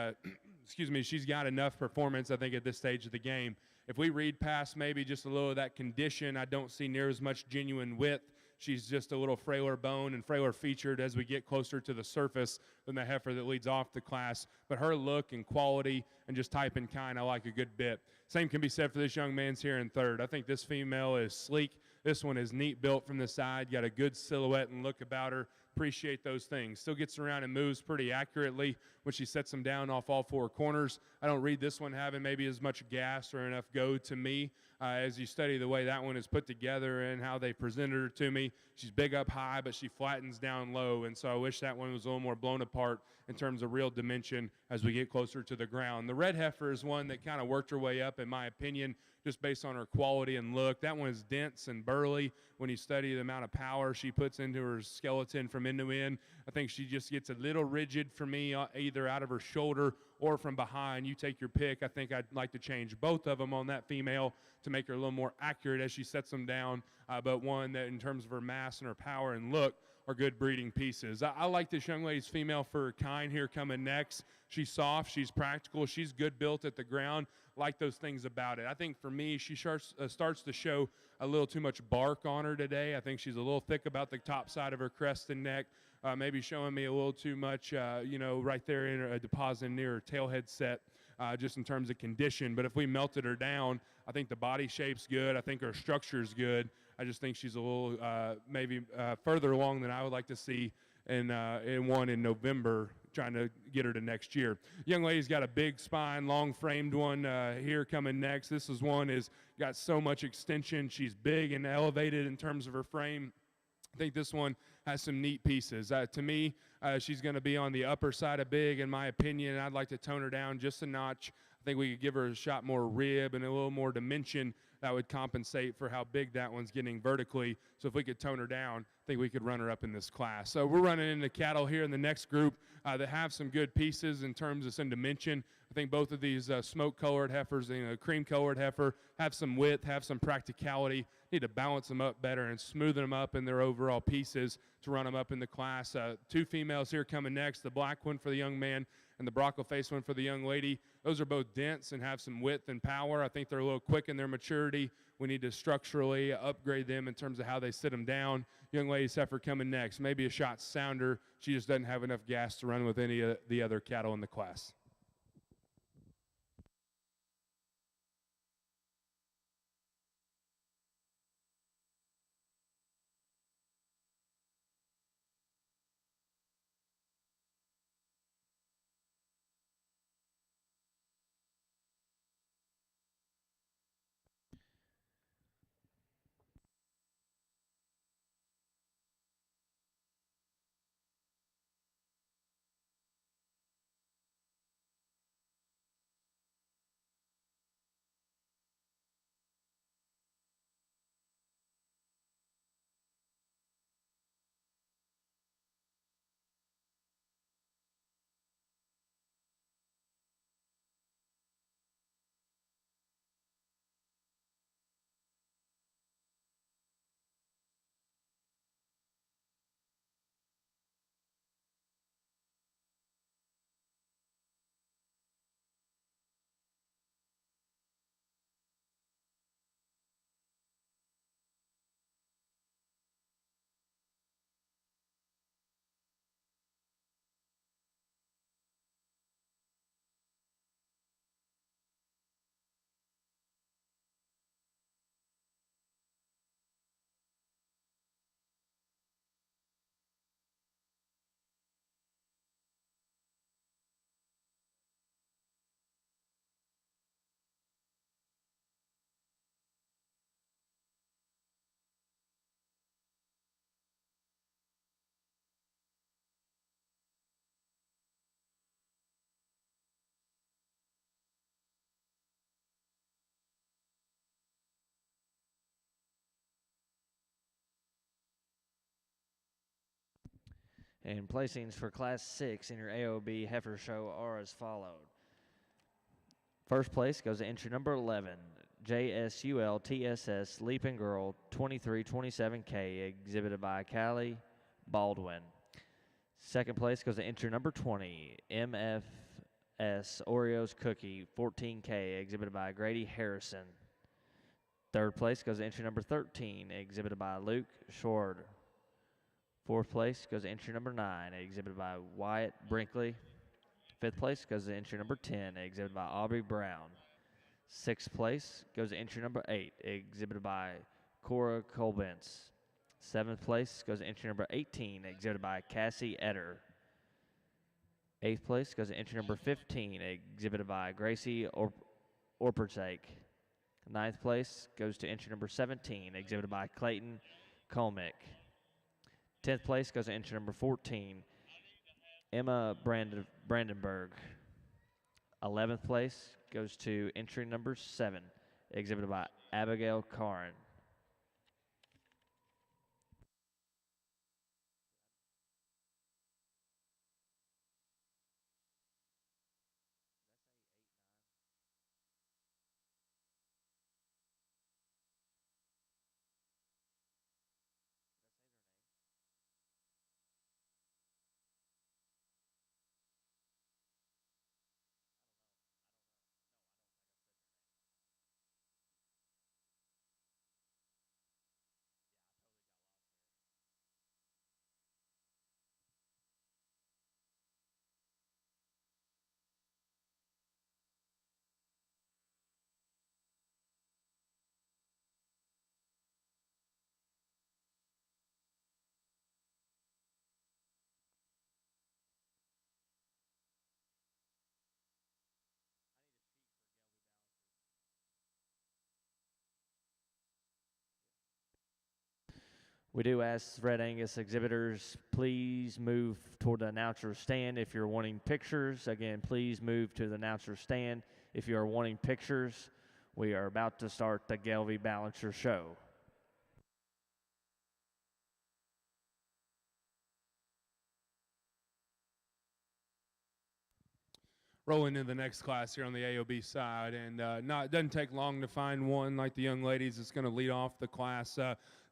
she's got enough performance, I think, at this stage of the game. If we read past maybe just a little of that condition, I don't see near as much genuine width. She's just a little frailer bone and frailer featured as we get closer to the surface than the heifer that leads off the class. But her look and quality and just type and kind, I like a good bit. Same can be said for this young man's here in third. I think this female is sleek. This one is neat built from the side, got a good silhouette and look about her. appreciate those things. Still gets around and moves pretty accurately when she sets them down off all four corners. I don't read this one having maybe as much gas or enough go to me. As you study the way that one is put together and how they presented her to me, she's big up high, but she flattens down low, and so I wish that one was a little more blown apart in terms of real dimension as we get closer to the ground. The red heifer is one that kind of worked her way up, in my opinion, just based on her quality and look. That one is dense and burly when you study the amount of power she puts into her skeleton from end to end. I think she just gets a little rigid for me, either out of her shoulder or from behind. You take your pick. I think I'd like to change both of them on that female to make her a little more accurate as she sets them down, but one that in terms of her mass and her power and look are good breeding pieces. I like this young lady's female for her kind here coming next. She's soft, she's practical, she's good built at the ground. Like those things about it. I think for me, she starts to show a little too much bark on her today. I think she's a little thick about the top side of her crest and neck, maybe showing me a little too much, right there in her deposit near her tailhead set, just in terms of condition. But if we melted her down, I think the body shape's good. I think her structure's good. I just think she's a little maybe further along than I would like to see in one in November, trying to get her to next year. Young lady's got a big spine, long framed one here coming next. This is one is got so much extension. She's big and elevated in terms of her frame. I think this one has some neat pieces. To me, she's going to be on the upper side of big, in my opinion. I'd like to tone her down just a notch. I think we could give her a shot more rib and a little more dimension that would compensate for how big that one's getting vertically. So if we could tone her down, I think we could run her up in this class. So we're running into cattle here in the next group that have some good pieces in terms of some dimension. I think both of these smoke-colored heifers, cream-colored heifer, have some width, have some practicality. Need to balance them up better and smoothen them up in their overall pieces to run them up in the class. Two females here coming next, the black one for the young man and the Bronco face one for the young lady. Those are both dense and have some width and power. I think they're a little quick in their maturity. We need to structurally upgrade them in terms of how they sit them down. Young lady's heifer coming next. Maybe a shot sounder. She just doesn't have enough gas to run with any of the other cattle in the class. And placings for Class 6 in your AOB Heifer Show are as followed. First place goes to entry number 11, JSUL TSS Leaping Girl 2327K, exhibited by Callie Baldwin. Second place goes to entry number 20, MFS Oreos Cookie 14K, exhibited by Grady Harrison. Third place goes to entry number 13, exhibited by Luke Shorter. Fourth place goes to entry number 9, exhibited by Wyatt Brinkley. Fifth place goes to entry number 10, exhibited by Aubrey Brown. Sixth place goes to entry number 8, exhibited by Cora Colbence. 7th place goes to entry number 18, exhibited by Cassie Etter. 8th place goes to entry number 15, exhibited by Gracie Orpertake. 9th place goes to entry number 17, exhibited by Clayton Colmick. 10th place goes to entry number 14, Emma Brandenburg. 11th place goes to entry number 7, exhibited by Abigail Karin. We do ask Red Angus exhibitors, please move toward the announcer's stand if you're wanting pictures. Again, please move to the announcer's stand if you are wanting pictures. We are about to start the Gelby Balancer show. Rolling into the next class here on the AOB side, and doesn't take long to find one like the young ladies that's going to lead off the class.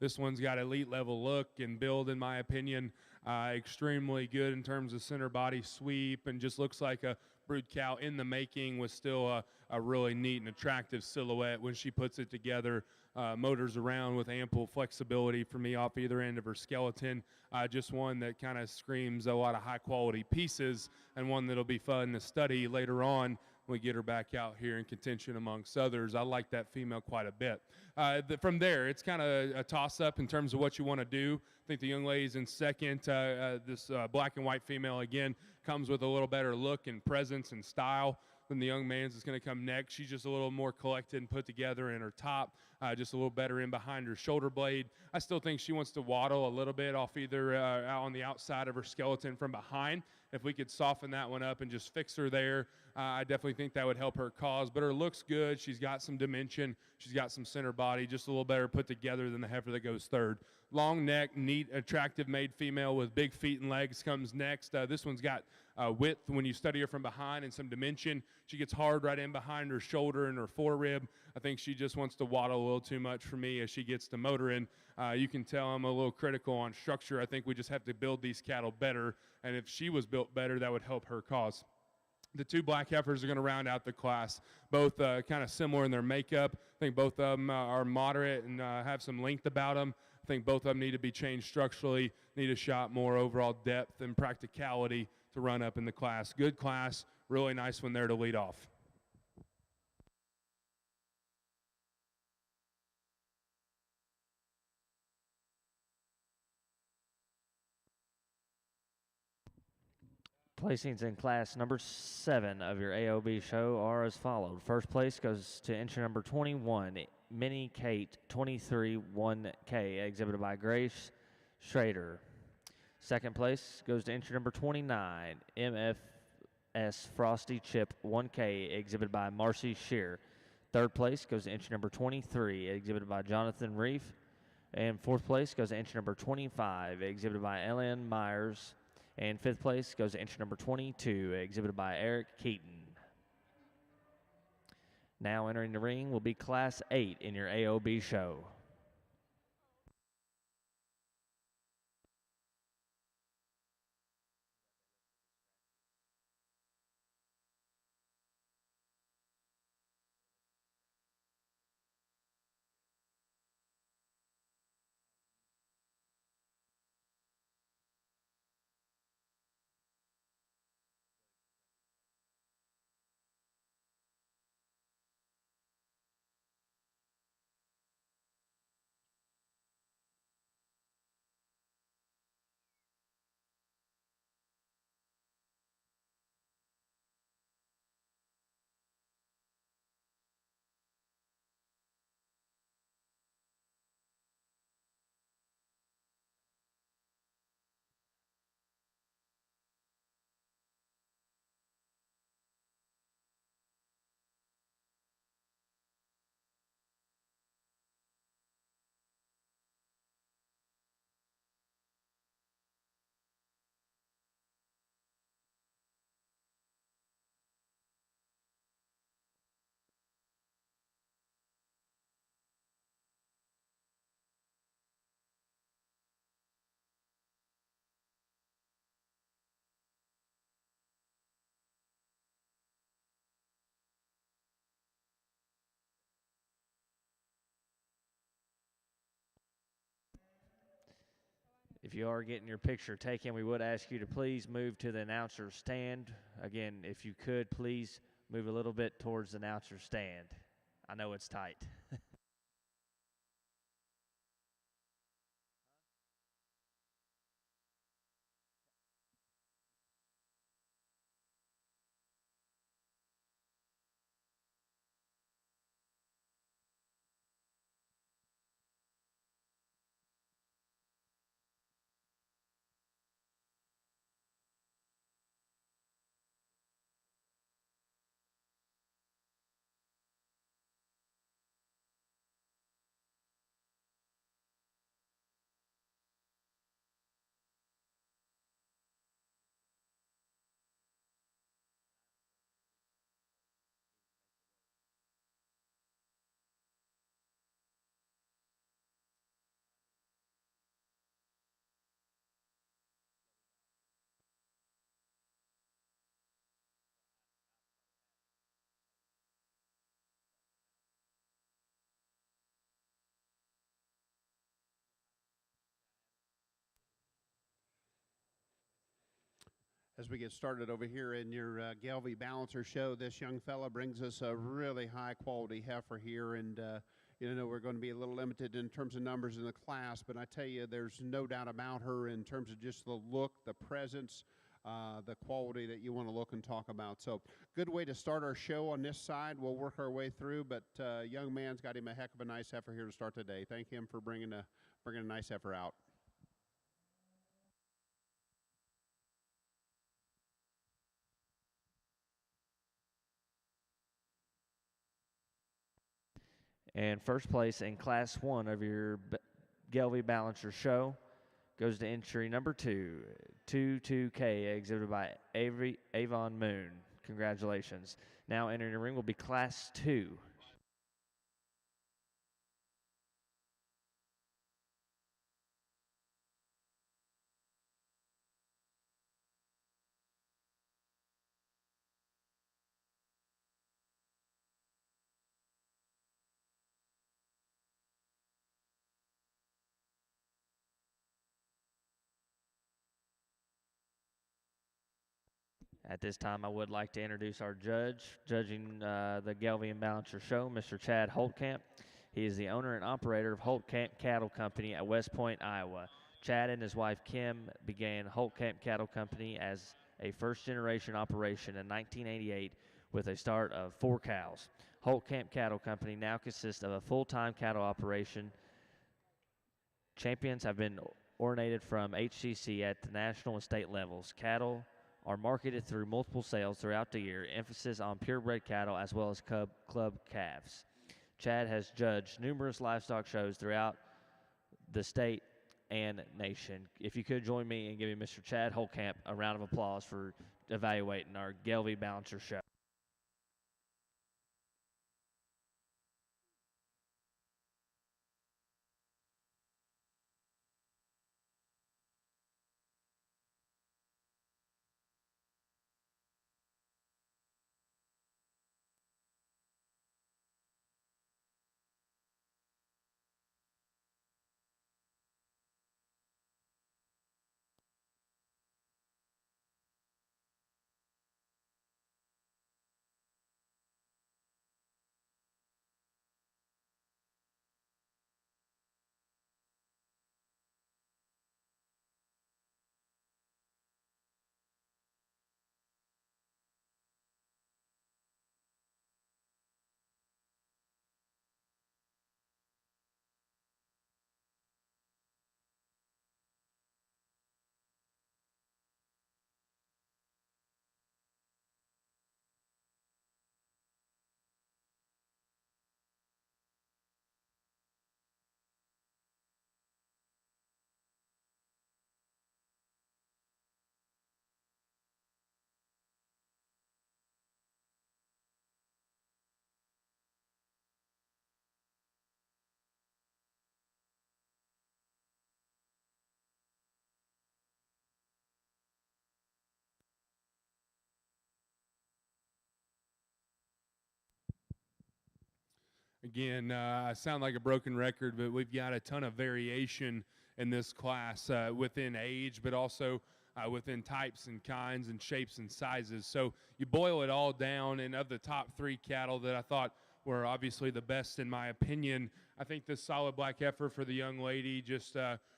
This one's got elite level look and build, in my opinion. Extremely good in terms of center body sweep, and just looks like a brood cow in the making, with still a really neat and attractive silhouette when she puts it together. Motors around with ample flexibility for me off either end of her skeleton. Just one that kind of screams a lot of high quality pieces, and one that'll be fun to study later on when we get her back out here in contention amongst others. I like that female quite a bit. From there, it's kind of a toss-up in terms of what you want to do. I think the young lady's in second. This black and white female, again, comes with a little better look and presence and style than the young man's is going to come next. She's just a little more collected and put together in her top, just a little better in behind her shoulder blade. I still think she wants to waddle a little bit off either out on the outside of her skeleton from behind. If we could soften that one up and just fix her there, I definitely think that would help her cause. But her look's good. She's got some dimension. She's got some center body, just a little better put together than the heifer that goes third. Long neck, neat, attractive made female with big feet and legs comes next. This one's got width when you study her from behind and some dimension. She gets hard right in behind her shoulder and her forerib. I think she just wants to waddle a little too much for me as she gets to motoring. You can tell I'm a little critical on structure. I think we just have to build these cattle better, and if she was built better, that would help her cause. The two black heifers are going to round out the class, both kind of similar in their makeup. I think both of them are moderate and have some length about them. I think both of them need to be changed structurally, need a shot more overall depth and practicality to run up in the class. Good class, really nice one there to lead off. Placings in class number 7 of your AOB show are as followed. First place goes to entry number 21, Minnie Kate 23-1K, exhibited by Grace Schrader. Second place goes to entry number 29, MFS Frosty Chip 1K, exhibited by Marcy Shear. Third place goes to entry number 23, exhibited by Jonathan Reef. And fourth place goes to entry number 25, exhibited by Ellen Myers. And fifth place goes to entry number 22, exhibited by Eric Keaton. Now entering the ring will be Class 8 in your AOB show. If you are getting your picture taken, we would ask you to please move to the announcer's stand. Again, if you could, please move a little bit towards the announcer's stand. I know it's tight. As we get started over here in your Gelby Balancer show, this young fella brings us a really high quality heifer here, and you know, we're going to be a little limited in terms of numbers in the class, but I tell you, there's no doubt about her in terms of just the look, the presence, the quality that you want to look and talk about. So good way to start our show on this side. We'll work our way through, but young man's got him a heck of a nice heifer here to start today. Thank him for bringing a nice heifer out. And first place in Class 1 of your Gelby Balancer show goes to entry number 2, 22K, exhibited by Avon Moon. Congratulations. Now entering the ring will be Class 2. At this time, I would like to introduce our judge, judging the Gelby and Balancer show, Mr. Chad Holtkamp. He is the owner and operator of Holtkamp Cattle Company at West Point, Iowa. Chad and his wife, Kim, began Holtkamp Cattle Company as a first-generation operation in 1988 with a start of 4 cows. Holtkamp Cattle Company now consists of a full-time cattle operation. Champions have been originated from HCC at the national and state levels. Cattle are marketed through multiple sales throughout the year, emphasis on purebred cattle as well as club calves. Chad has judged numerous livestock shows throughout the state and nation. If you could join me in giving Mr. Chad Holtkamp a round of applause for evaluating our Gelby Balancer show. Again, I sound like a broken record, but we've got a ton of variation in this class within age, but also within types and kinds and shapes and sizes. So you boil it all down, and of the top 3 cattle that I thought were obviously the best in my opinion, I think this solid black heifer for the young lady just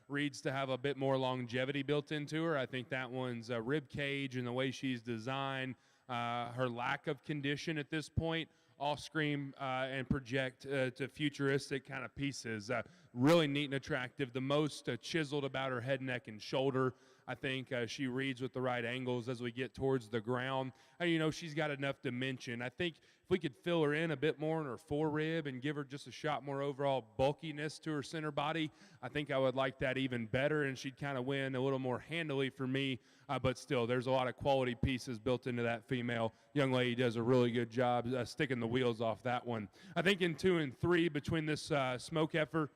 reads to have a bit more longevity built into her. I think that one's rib cage and the way she's designed, her lack of condition at this point, all scream and project to futuristic kind of pieces. Really neat and attractive. The most chiseled about her head, neck, and shoulder. I think she reads with the right angles as we get towards the ground. And, you know, she's got enough dimension. I think if we could fill her in a bit more in her forerib and give her just a shot more overall bulkiness to her center body, I think I would like that even better, and she'd kind of win a little more handily for me. But still, there's a lot of quality pieces built into that female. Young lady does a really good job sticking the wheels off that one. I think in 2 and 3 between this smoke heifer,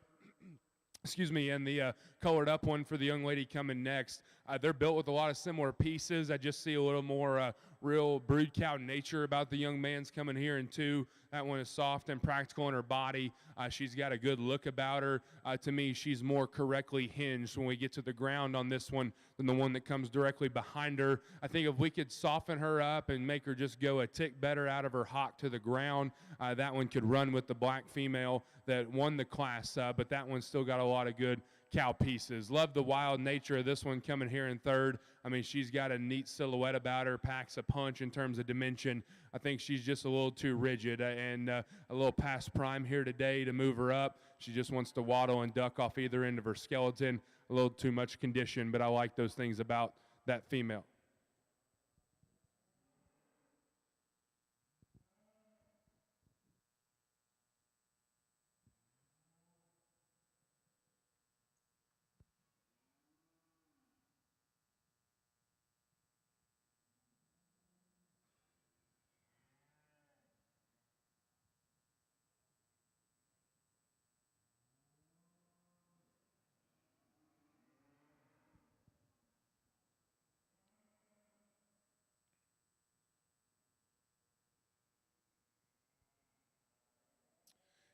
excuse me, and the colored up one for the young lady coming next, they're built with a lot of similar pieces. I just see a little more real brood cow nature about the young man's coming here in 2. That one is soft and practical in her body. She's got a good look about her. To me, she's more correctly hinged when we get to the ground on this one than the one that comes directly behind her. I think if we could soften her up and make her just go a tick better out of her hock to the ground, that one could run with the black female that won the class, but that one's still got a lot of good cow pieces. Love the wild nature of this one coming here in 3rd. I mean, she's got a neat silhouette about her, packs a punch in terms of dimension. I think she's just a little too rigid and a little past prime here today to move her up. She just wants to waddle and duck off either end of her skeleton. A little too much condition, but I like those things about that female.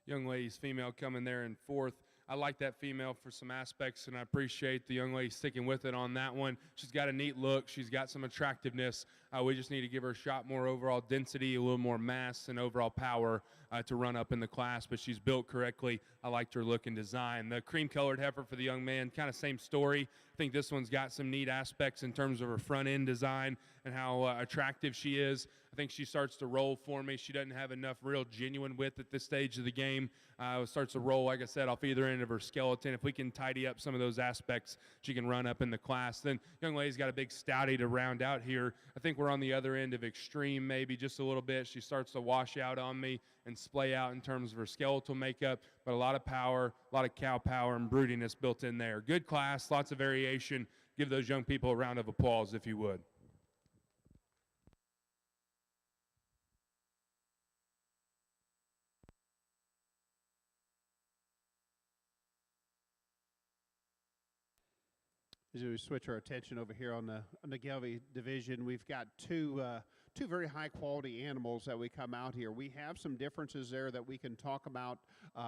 Young lady's female coming there in 4th. I like that female for some aspects, and I appreciate the young lady sticking with it on that one. She's got a neat look. She's got some attractiveness. We just need to give her a shot more overall density, a little more mass, and overall power to run up in the class, but she's built correctly. I liked her look and design. The cream-colored heifer for the young man, kind of same story. I think this one's got some neat aspects in terms of her front-end design and how attractive she is. I think she starts to roll for me. She doesn't have enough real genuine width at this stage of the game. Starts to roll, like I said, off either end of her skeleton. If we can tidy up some of those aspects, she can run up in the class. Then young lady's got a big stouty to round out here. I think we're on the other end of extreme, maybe just a little bit. She starts to wash out on me and splay out in terms of her skeletal makeup, but a lot of power, a lot of cow power and broodiness built in there. Good class, lots of variation. Give those young people a round of applause if you would. As we switch our attention over here on the Gelby division, we've got two very high quality animals that we come out here. We have some differences there that we can talk about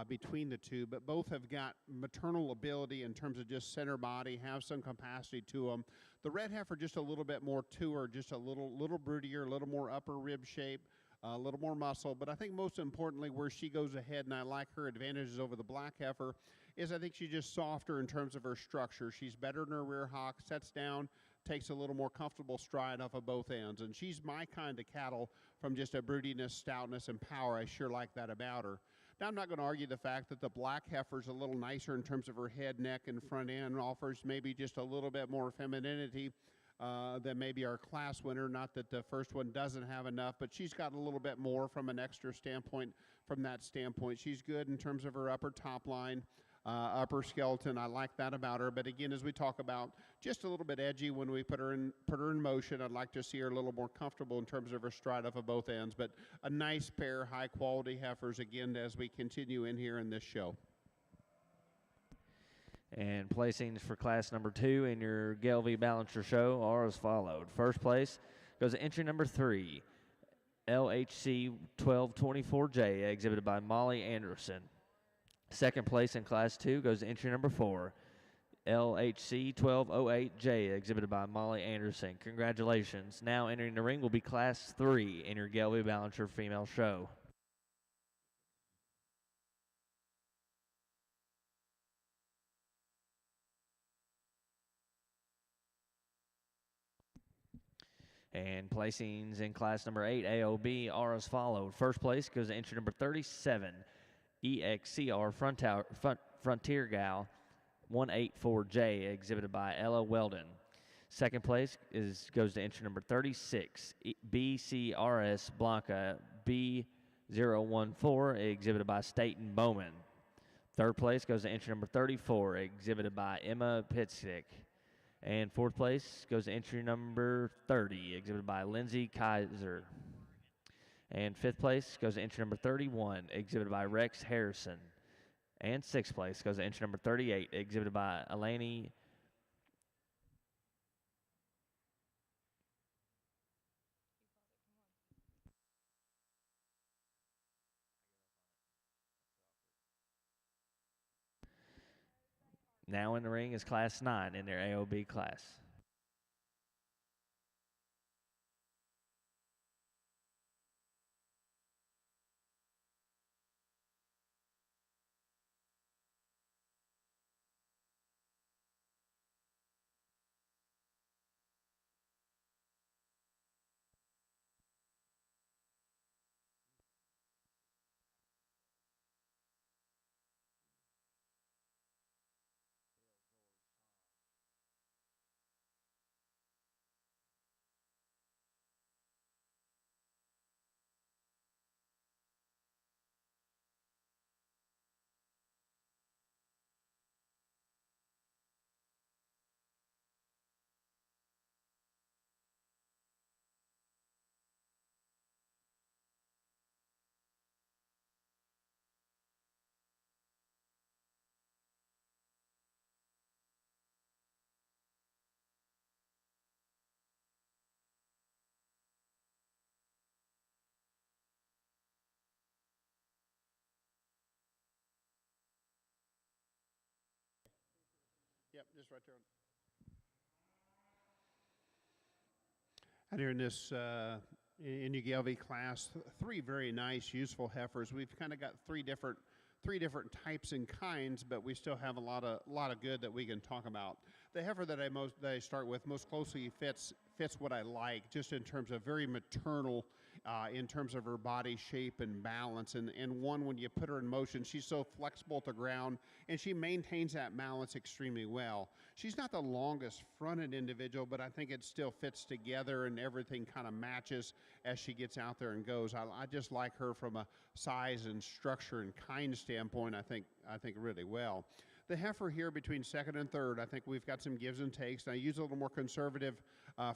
between the two, but both have got maternal ability in terms of just center body, have some capacity to them. The red heifer just a little bit more to her, just a little broodier, a little more upper rib shape, a little more muscle, but I think most importantly where she goes ahead, and I like her advantages over the black heifer, is I think she's just softer in terms of her structure. She's better in her rear hock, sets down, takes a little more comfortable stride off of both ends, and she's my kind of cattle from just a broodiness, stoutness, and power. I sure like that about her. Now, I'm not going to argue the fact that the black heifer's a little nicer in terms of her head, neck, and front end, offers maybe just a little bit more femininity than maybe our class winner. Not that the first one doesn't have enough, but she's got a little bit more from an extra standpoint. From that standpoint, she's good in terms of her upper top line, upper skeleton. I like that about her. But again, as we talk about, just a little bit edgy when we put her in motion. I'd like to see her a little more comfortable in terms of her stride off of both ends. But a nice pair, high quality heifers again as we continue in here in this show. And placings for class number 2 in your Gelby Balancer show are as followed. First place goes to entry number 3, LHC 1224J, exhibited by Molly Anderson. Second place in class 2 goes to entry number 4, LHC 1208J, exhibited by Molly Anderson. Congratulations. Now entering the ring will be Class 3 in your Gelby Balancer Female Show. And placings in class number 8, AOB, are as followed. First place goes to entry number 37, EXCR Frontier Gal 184J, exhibited by Ella Weldon. Second place goes to entry number 36, BCRS Blanca B014, exhibited by Staten Bowman. Third place goes to entry number 34, exhibited by Emma Pitstick. And fourth place goes to entry number 30, exhibited by Lindsay Kaiser. And fifth place goes to entry number 31, exhibited by Rex Harrison. And sixth place goes to entry number 38, exhibited by Eleni. Now in the ring is Class 9 in their AOB class. Yep, just right there. And here in this in your Gelby class, three very nice, useful heifers. We've kind of got three different types and kinds, but we still have a lot of good that we can talk about. The heifer that I start with most closely fits what I like, just in terms of very maternal, in terms of her body shape and balance, and one, when you put her in motion, she's so flexible to ground, and she maintains that balance extremely well. She's not the longest fronted individual, but I think it still fits together, and everything kind of matches as she gets out there and goes. I just like her from a size and structure and kind standpoint. I think really well. The heifer here between second and third, I think we've got some gives and takes. And I use a little more conservative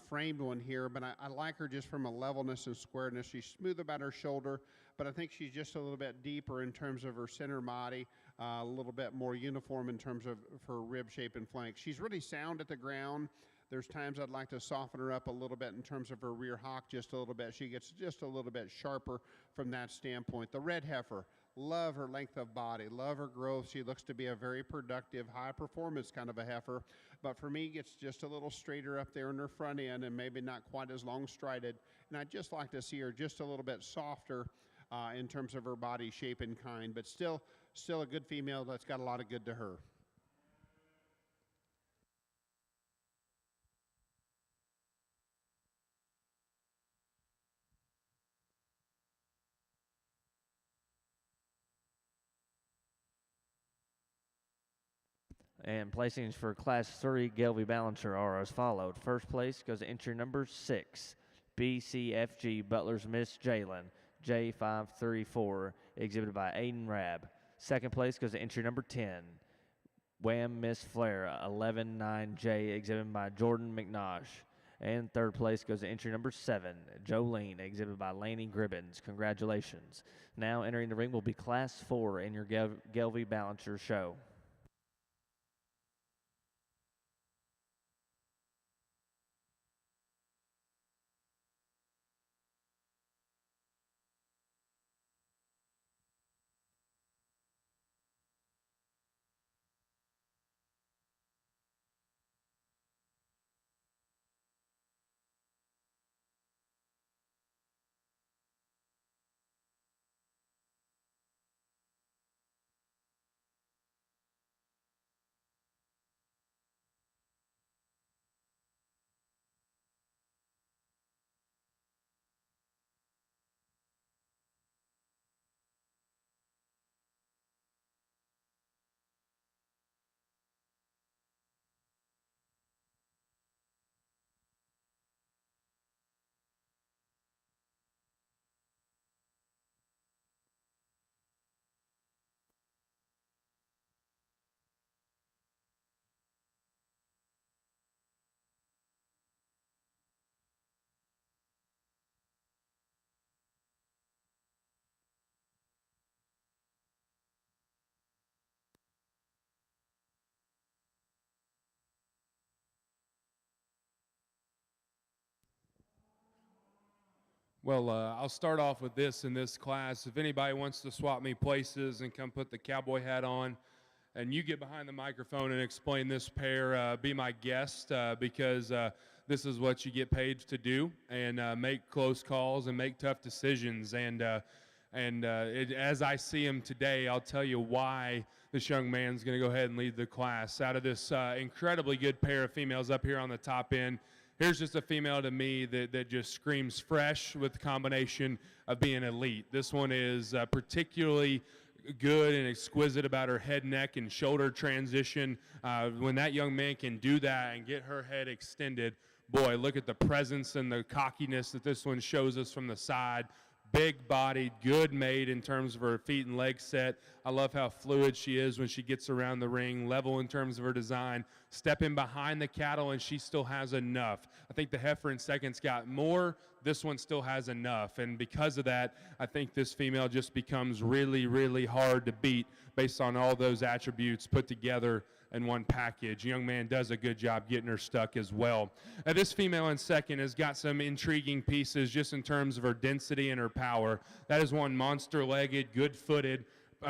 framed one here, but I like her just from a levelness and squareness. She's smooth about her shoulder, but I think she's just a little bit deeper in terms of her center body, a little bit more uniform in terms of her rib shape and flank. She's really sound at the ground. There's times I'd like to soften her up a little bit in terms of her rear hock just a little bit. She gets just a little bit sharper from that standpoint. The red heifer, love her length of body, love her growth. She looks to be a very productive, high performance kind of a heifer. But for me, gets just a little straighter up there in her front end and maybe not quite as long strided. And I'd just like to see her just a little bit softer in terms of her body shape and kind, but still a good female that's got a lot of good to her. And placings for Class 3 Gelby Balancer are as followed. First place goes to entry number 6, BCFG Butler's Miss Jalen, J534, exhibited by Aiden Rabb. Second place goes to entry number 10, Wham Miss Flair, 119J, exhibited by Jordan McNosh. And third place goes to entry number 7, Jolene, exhibited by Laney Gribbins. Congratulations. Now entering the ring will be Class 4 in your Gelby Balancer show. Well, I'll start off with this in this class. If anybody wants to swap me places and come put the cowboy hat on, and you get behind the microphone and explain this pair, be my guest, because this is what you get paid to do, and make close calls and make tough decisions. And as I see him today, I'll tell you why this young man's going to go ahead and lead the class. Out of this incredibly good pair of females up here on the top end, here's just a female to me that just screams fresh with the combination of being elite. This one is particularly good and exquisite about her head, neck, and shoulder transition. When that young man can do that and get her head extended, boy, look at the presence and the cockiness that this one shows us from the side. Big-bodied, good made in terms of her feet and leg set. I love how fluid she is when she gets around the ring, level in terms of her design, stepping behind the cattle, and she still has enough. I think the heifer in second's got more. This one still has enough, and because of that, I think this female just becomes really, really hard to beat based on all those attributes put together in one package. Young man does a good job getting her stuck as well. Now, this female in second has got some intriguing pieces just in terms of her density and her power. That is one monster-legged, good-footed,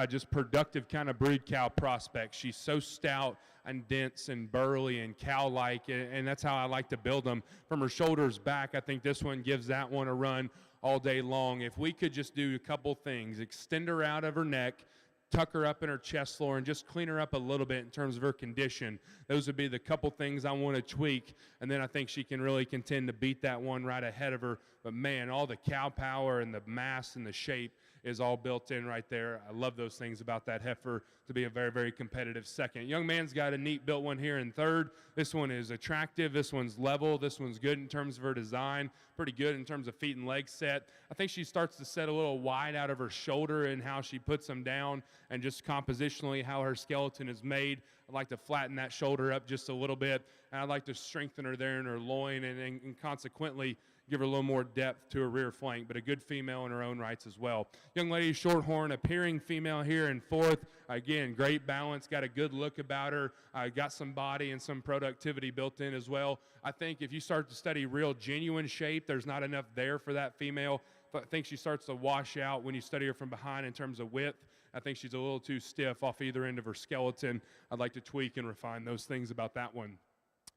just productive kind of brood cow prospect. She's so stout and dense and burly and cow-like, and that's how I like to build them. From her shoulders back, I think this one gives that one a run all day long. If we could just do a couple things, extend her out of her neck, tuck her up in her chest floor, and just clean her up a little bit in terms of her condition. Those would be the couple things I want to tweak, and then I think she can really contend to beat that one right ahead of her. But man, all the cow power and the mass and the shape is all built in right there. I love those things about that heifer to be a very, very competitive second. Young man's got a neat built one here in third. This one is attractive. This one's level. This one's good in terms of her design. Pretty good in terms of feet and leg set. I think she starts to set a little wide out of her shoulder and how she puts them down, and just compositionally how her skeleton is made. I'd like to flatten that shoulder up just a little bit, and I'd like to strengthen her there in her loin, and consequently give her a little more depth to her rear flank, but a good female in her own rights as well. Young lady, Shorthorn, appearing female here in fourth. Again, great balance, got a good look about her, got some body and some productivity built in as well. I think if you start to study real genuine shape, there's not enough there for that female. But I think she starts to wash out when you study her from behind in terms of width. I think she's a little too stiff off either end of her skeleton. I'd like to tweak and refine those things about that one.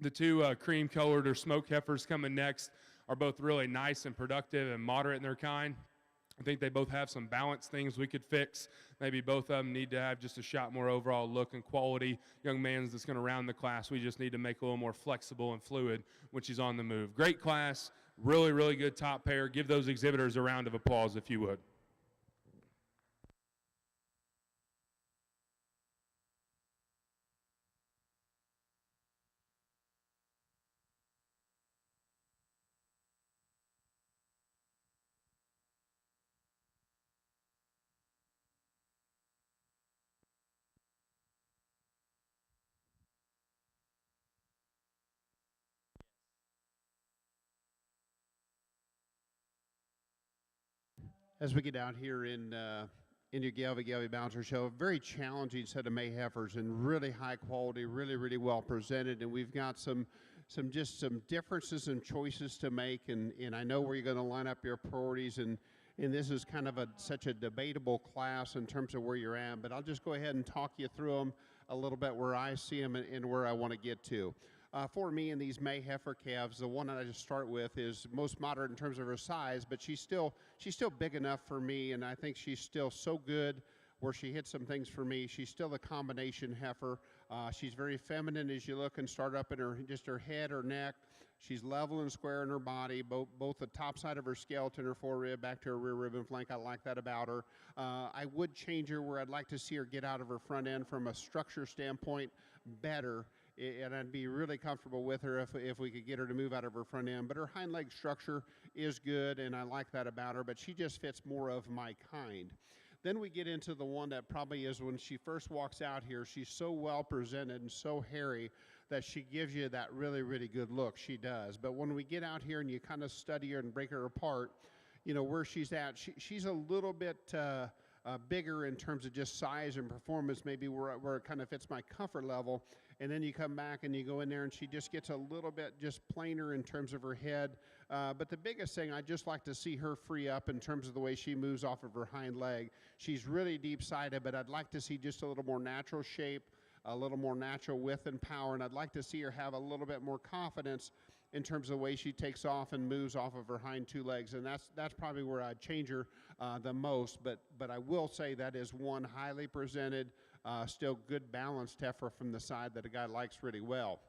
The two cream-colored or smoke heifers coming next are both really nice and productive and moderate in their kind. I think they both have some balance things we could fix. Maybe both of them need to have just a shot more overall look and quality. Young man's that's going to round the class. We just need to make a little more flexible and fluid when she's on the move. Great class, really, really good top pair. Give those exhibitors a round of applause if you would. As we get out here in your Galvy Bouncer Show, a very challenging set of May heifers and really high quality, really, really well presented. And we've got some differences and choices to make. And I know where you're going to line up your priorities. And this is kind of such a debatable class in terms of where you're at. But I'll just go ahead and talk you through them a little bit where I see them and where I want to get to. For me in these May heifer calves, the one that I just start with is most moderate in terms of her size, but she's still big enough for me, and I think she's still so good where she hits some things for me. She's still a combination heifer. She's very feminine as you look and start up in her head, her neck. She's level and square in her body, both the top side of her skeleton, her forerib, back to her rear rib and flank. I like that about her. I would change her where I'd like to see her get out of her front end from a structure standpoint better, and I'd be really comfortable with her if we could get her to move out of her front end. But her hind leg structure is good, and I like that about her, but she just fits more of my kind. Then we get into the one that probably is when she first walks out here, she's so well presented and so hairy that she gives you that really, really good look. She does. But when we get out here and you kind of study her and break her apart, you know, where she's at, she's a little bit bigger in terms of just size and performance, maybe where it kind of fits my comfort level. and then you come back and you go in there and she just gets a little bit just plainer in terms of her head. But the biggest thing, I'd just like to see her free up in terms of the way she moves off of her hind leg. She's really deep-sided, but I'd like to see just a little more natural shape, a little more natural width and power, and I'd like to see her have a little bit more confidence in terms of the way she takes off and moves off of her hind two legs, and that's probably where I'd change her the most. But I will say that is one highly presented, still good balanced heifer from the side that a guy likes really well.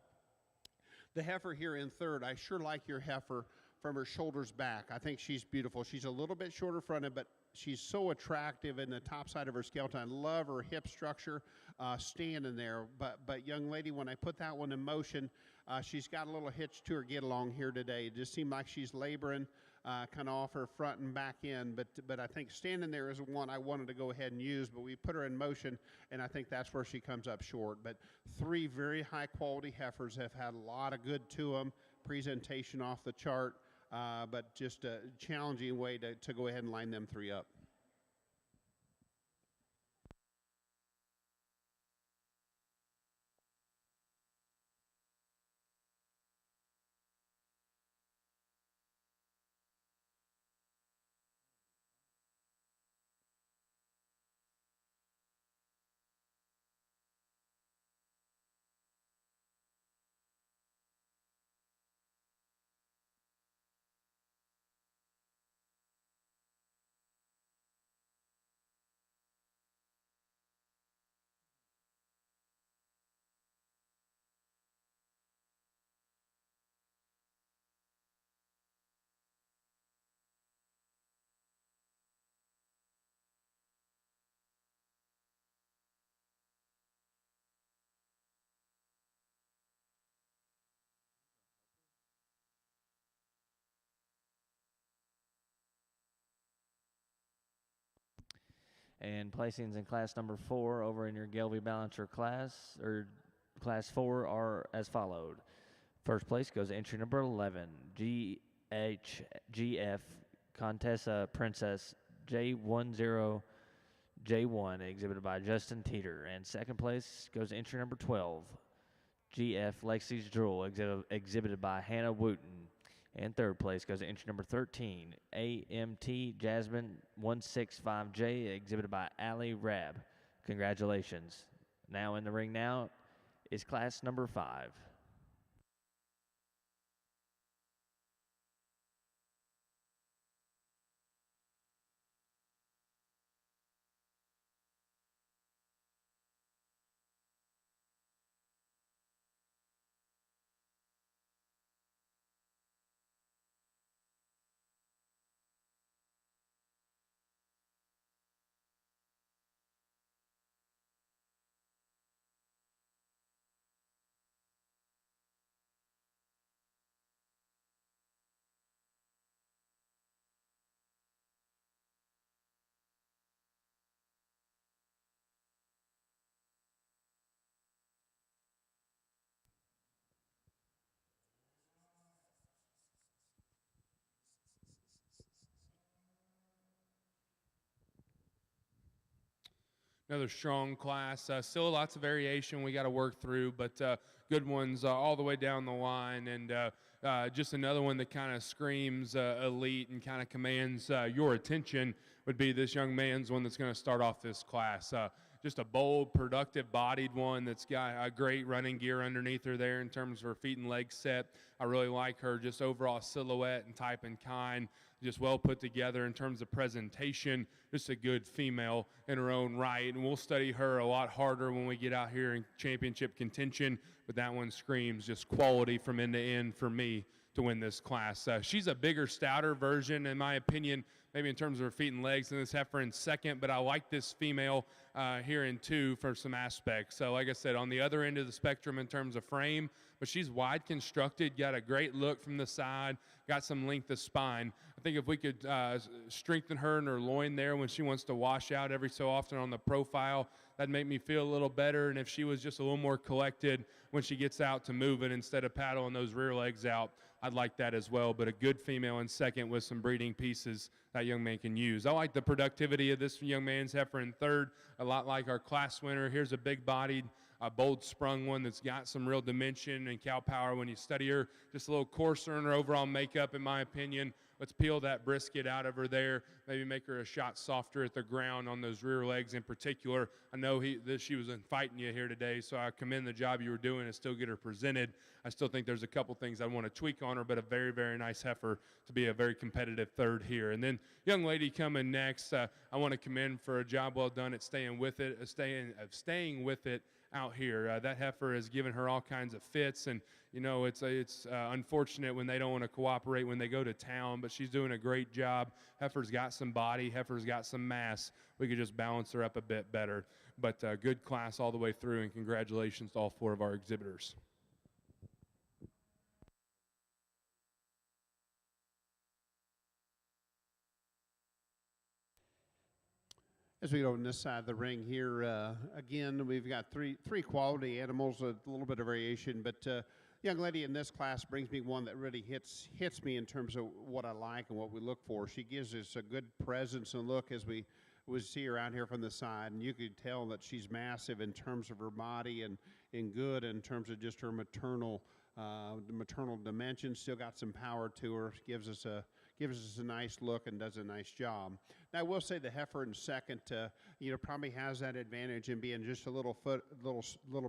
The heifer here in third, I sure like your heifer from her shoulders back. I think she's beautiful. She's a little bit shorter fronted, but she's so attractive in the top side of her skeleton. I love her hip structure standing there. But young lady, when I put that one in motion, she's got a little hitch to her get along here today. It just seemed like she's laboring kind of off her front and back end. But I think standing there is one I wanted to go ahead and use, but we put her in motion, and I think that's where she comes up short. But three very high quality heifers have had a lot of good to them, presentation off the chart. But just a challenging way to go ahead and line them three up. And placings in class number 4 over in your Gelby Balancer class, or class 4, are as followed. First place goes to entry number 11, GHGF Contessa Princess J10J1, exhibited by Justin Teeter. And second place goes to entry number 12, GF Lexi's Drool, exhibited by Hannah Wooten. And third place goes to entry number 13, AMT Jasmine 165J, exhibited by Allie Rabb. Congratulations. Now in the ring now is class number 5. Another strong class. Still lots of variation we got to work through, but good ones all the way down the line. And just another one that kind of screams elite and kind of commands your attention would be this young man's one that's going to start off this class. Just a bold, productive bodied one that's got a great running gear underneath her there in terms of her feet and legs set. I really like her just overall silhouette and type and kind, just well put together in terms of presentation. Just a good female in her own right, and we'll study her a lot harder when we get out here in championship contention, but that one screams just quality from end to end for me to win this class. She's a bigger, stouter version, in my opinion, maybe in terms of her feet and legs than this heifer in second, but I like this female here in 2 for some aspects. So like I said, on the other end of the spectrum in terms of frame, but she's wide constructed, got a great look from the side, got some length of spine. I think if we could strengthen her in her loin there when she wants to wash out every so often on the profile, that'd make me feel a little better. And if she was just a little more collected when she gets out to move it instead of paddling those rear legs out, I'd like that as well. But a good female in second with some breeding pieces that young man can use. I like the productivity of this young man's heifer in third, a lot like our class winner. Here's a big-bodied a bold sprung one that's got some real dimension and cow power when you study her. Just a little coarser in her overall makeup, in my opinion. Let's peel that brisket out of her there, maybe make her a shot softer at the ground on those rear legs in particular. I know that she was fighting you here today, so I commend the job you were doing to still get her presented. I still think there's a couple things I want to tweak on her, but a very, very nice heifer to be a very competitive third here. And then young lady coming next, I want to commend for a job well done at staying with it out here. That heifer has given her all kinds of fits, and you know it's unfortunate when they don't want to cooperate when they go to town, but she's doing a great job. Heifer's got some body, heifer's got some mass. We could just balance her up a bit better, but good class all the way through, and congratulations to all 4 of our exhibitors. As we go on this side of the ring here, again, we've got three quality animals, a little bit of variation, but young lady in this class brings me one that really hits me in terms of what I like and what we look for. She gives us a good presence and look as we see her out here from the side, and you could tell that she's massive in terms of her body and good in terms of just her maternal dimension. Still got some power to her. Gives us a nice look and does a nice job. Now, I will say the heifer in second, probably has that advantage in being just a little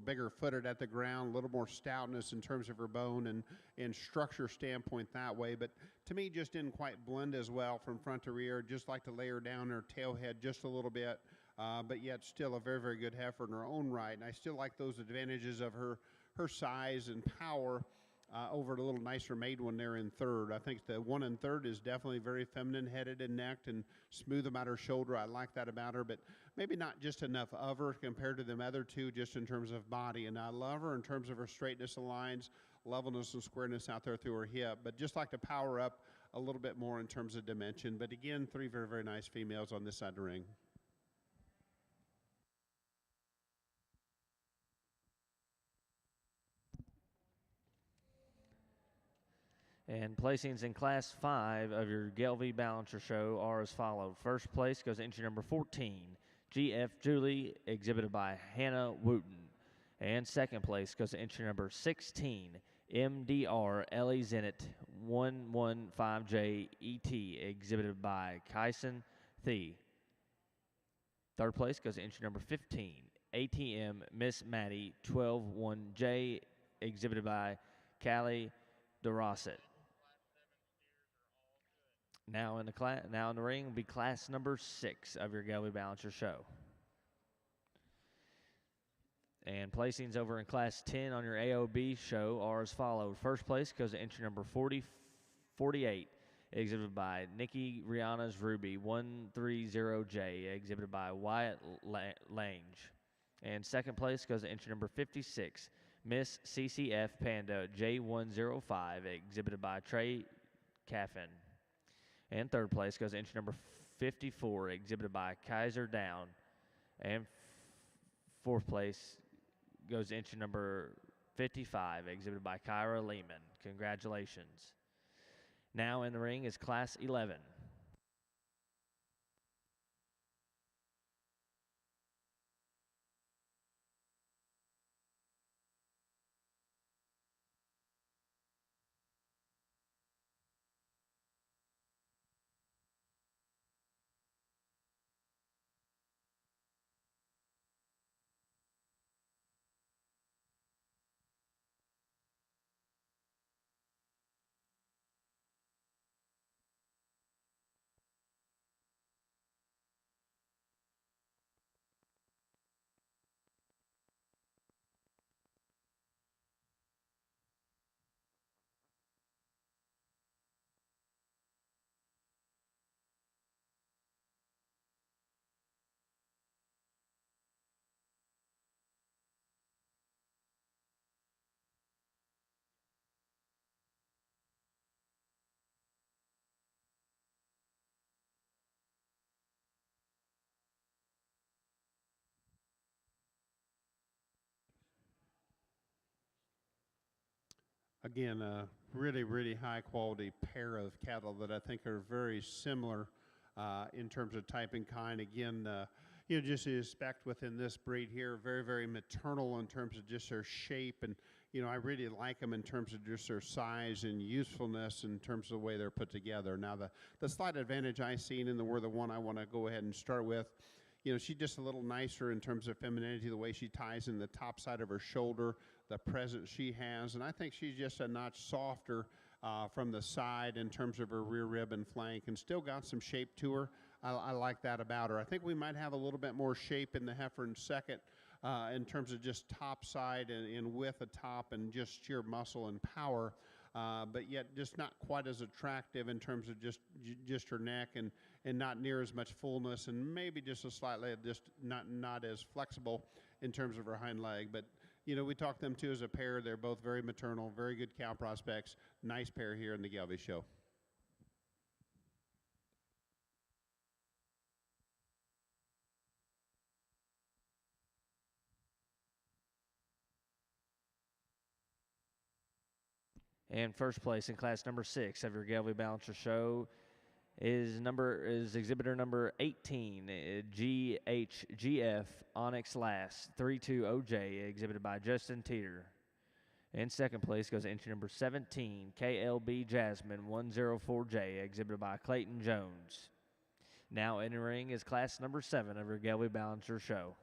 bigger footed at the ground, a little more stoutness in terms of her bone and structure standpoint that way. But to me, just didn't quite blend as well from front to rear. Just like to lay her down her tail head just a little bit, but yet still a very, very good heifer in her own right. And I still like those advantages of her size and power over the little nicer made one there in third. I think the one in third is definitely very feminine headed and necked and smooth about her shoulder. I like that about her, but maybe not just enough of her compared to them other two just in terms of body. And I love her in terms of her straightness of lines, levelness and squareness out there through her hip, but just like to power up a little bit more in terms of dimension. But again, 3 very, very nice females on this side of the ring. And placings in Class 5 of your Gelby Balancer Show are as follows. First place goes to entry number 14, GF Julie, exhibited by Hannah Wooten. And second place goes to entry number 16, MDR Ellie Zenit 115J ET, exhibited by Kyson Thee. Third place goes to entry number 15, ATM Miss Maddie 121J, exhibited by Callie DeRosset. Now in the ring will be class number 6 of your Gelby Balancer Show. And placings over in class 10 on your AOB show are as follows. First place goes to entry number 48, exhibited by Nikki Rihanna's Ruby 130J, exhibited by Wyatt Lange. And second place goes to entry number 56, Miss CCF Panda J105, exhibited by Trey Caffin. And third place goes to entry number 54, exhibited by Kaiser Down. And fourth place goes to entry number 55, exhibited by Kyra Lehman. Congratulations. Now in the ring is Class 11. Again, a really, really high quality pair of cattle that I think are very similar in terms of type and kind. Again, you know, just the respect within this breed here, very, very maternal in terms of just their shape. And, you know, I really like them in terms of just their size and usefulness in terms of the way they're put together. Now, the slight advantage I've seen, and the one I want to go ahead and start with, you know, she's just a little nicer in terms of femininity, the way she ties in the top side of her shoulder, the presence she has. And I think she's just a notch softer from the side in terms of her rear rib and flank, and still got some shape to her. I like that about her. I think we might have a little bit more shape in the heifer in second in terms of just top side and width of top and just sheer muscle and power. But yet just not quite as attractive in terms of just her neck, and not near as much fullness, and maybe just a slightly just not as flexible in terms of her hind leg. But you know, we talked them two as a pair. They're both very maternal, very good cow prospects. Nice pair here in the Gelby show. And first place in class number 6 of your Gelby Balancer show is exhibitor number 18, GHGF Onyx Lass 32OJ, exhibited by Justin Teeter. In second place goes entry number 17, KLB Jasmine 104J, exhibited by Clayton Jones. Now entering is class number 7 of your Gelby Balancer show.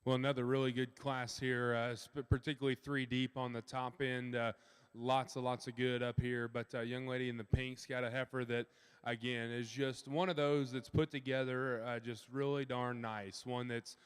Well, another really good class here, particularly 3 deep on the top end. Lots of good up here. But young lady in the pink's got a heifer that, again, is just one of those that's put together just really darn nice. One that's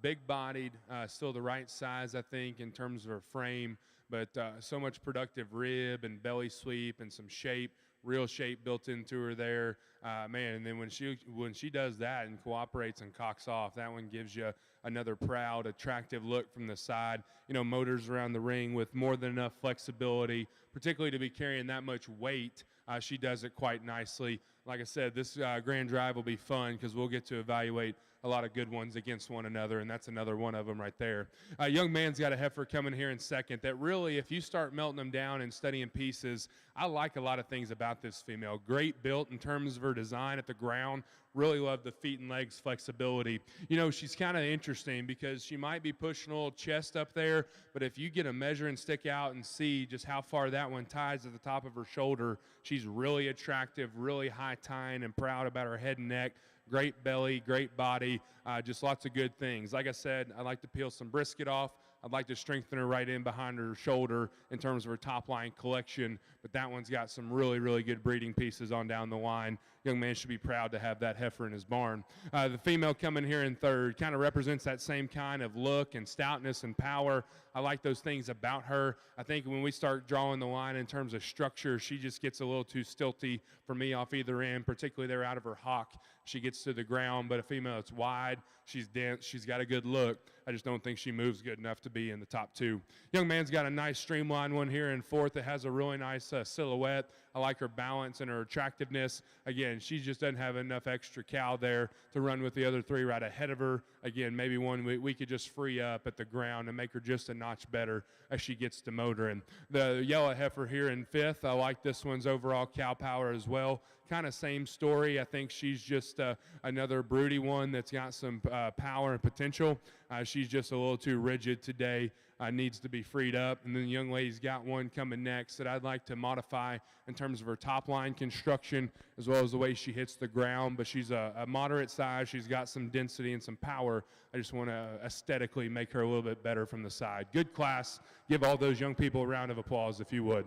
big-bodied, still the right size, I think, in terms of her frame, but so much productive rib and belly sweep and some shape. Real shape built into her there, man. And then when she does that and cooperates and cocks off, that one gives you another proud, attractive look from the side. You know, motors around the ring with more than enough flexibility, particularly to be carrying that much weight. She does it quite nicely. Like I said, this grand drive will be fun because we'll get to evaluate a lot of good ones against one another, and that's another one of them right there. Young man's got a heifer coming here in second that really, if you start melting them down and studying pieces, I like a lot of things about this female. Great built in terms of her design at the ground. Really love the feet and legs flexibility. You know, she's kind of interesting because she might be pushing a little chest up there, but if you get a measure and stick out and see just how far that one ties at the top of her shoulder, she's really attractive, really high tying and proud about her head and neck. Great belly, great body, just lots of good things. Like I said, I'd like to peel some brisket off. I'd like to strengthen her right in behind her shoulder in terms of her top line collection, but that one's got some really good breeding pieces on down the line. Young man should be proud to have that heifer in his barn. The female coming here in third kind of represents that same kind of look and stoutness and power. I like those things about her. I think when we start drawing the line in terms of structure, she just gets a little too stilty for me off either end, particularly there out of her hock. She gets to the ground, but a female that's wide, she's dense, she's got a good look. I just don't think she moves good enough to be in the top 2. Young man's got a nice streamlined one here in fourth that has a really nice silhouette. I I like her balance and her attractiveness. Again, she just doesn't have enough extra cow there to run with the other 3 right ahead of her. Again, maybe one we could just free up at the ground and make her just a notch better as she gets to motoring. The yellow heifer here in 5th, I like this one's overall cow power as well. Kind of same story. I think she's just another broody one that's got some power and potential. She's just a little too rigid today. Needs to be freed up. And then the young lady's got one coming next that I'd like to modify in terms of her top line construction as well as the way she hits the ground. But she's a moderate size. She's got some density and some power. I just want to aesthetically make her a little bit better from the side. Good class. Give all those young people a round of applause if you would.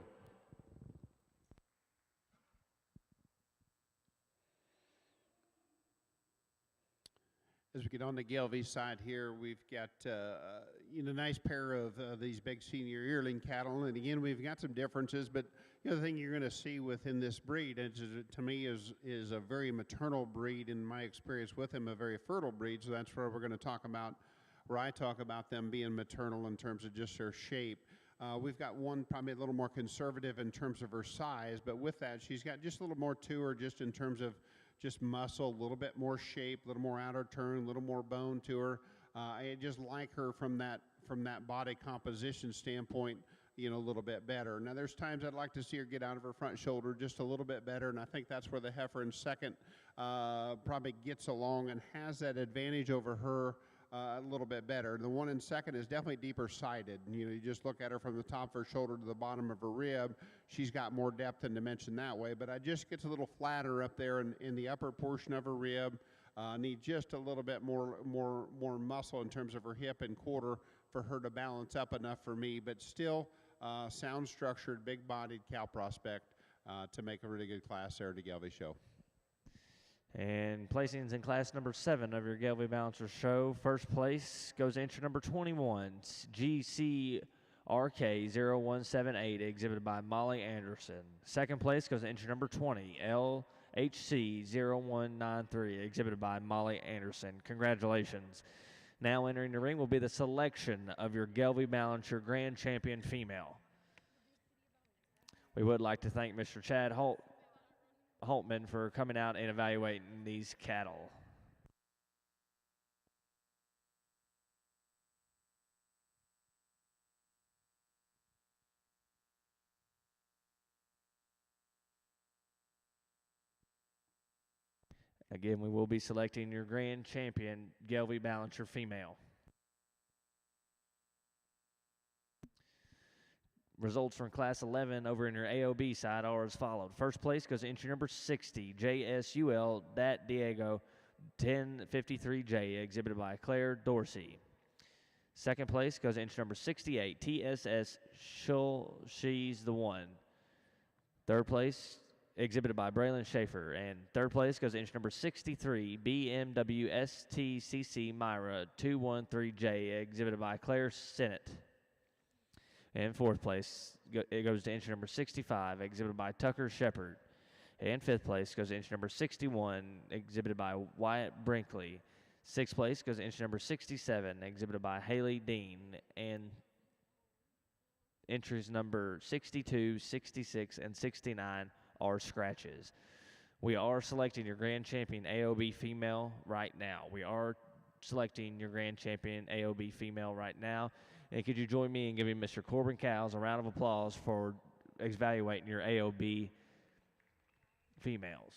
As we get on the Gelby side here, we've got a nice pair of these big senior yearling cattle, and again we've got some differences. But the other thing you're going to see within this breed, to me, is a very maternal breed. In my experience with him, a very fertile breed. So that's where we're going to talk about, where I talk about them being maternal in terms of just their shape. We've got one probably a little more conservative in terms of her size, but with that, she's got just a little more to her, just in terms of just muscle, a little bit more shape, a little more outer turn, a little more bone to her. I just like her from that body composition standpoint, a little bit better. Now, there's times I'd like to see her get out of her front shoulder just a little bit better, and I think that's where the heifer in 2nd probably gets along and has that advantage over her a little bit better. The one in 2nd is definitely deeper sided. You just look at her from the top of her shoulder to the bottom of her rib. She's got more depth and dimension that way, but I just gets a little flatter up there in the upper portion of her rib. Need just a little bit more muscle in terms of her hip and quarter for her to balance up enough for me, but still sound structured, big bodied cow prospect to make a really good class there at the Gelby Show. And placings in class number 7 of your Gelby Balancer Show. First place goes to entry number 21, GCRK 0178, exhibited by Molly Anderson. Second place goes to entry number 20, LHC 0193, exhibited by Molly Anderson. Congratulations. Now entering the ring will be the selection of your Gelby Balancer Grand Champion female. We would like to thank Mr. Chad Holtman for coming out and evaluating these cattle. Again, we will be selecting your grand champion, Gelby Balancer female. Results from Class 11 over in your AOB side are as followed. First place goes to entry number 60, JSUL Dat Diego 1053J, exhibited by Claire Dorsey. Second place goes to entry number 68, TSS She's the One. Third place, exhibited by Braylon Schaefer. And third place goes to entry number 63, BMW STCC Myra 213J, exhibited by Claire Sennett. And fourth place, it goes to entry number 65, exhibited by Tucker Shepard. And fifth place goes to entry number 61, exhibited by Wyatt Brinkley. Sixth place goes to entry number 67, exhibited by Haley Dean. And entries number 62, 66, and 69 are scratches. We are selecting your grand champion AOB female right now. And could you join me in giving Mr. Corbin Cowles a round of applause for evaluating your AOB females?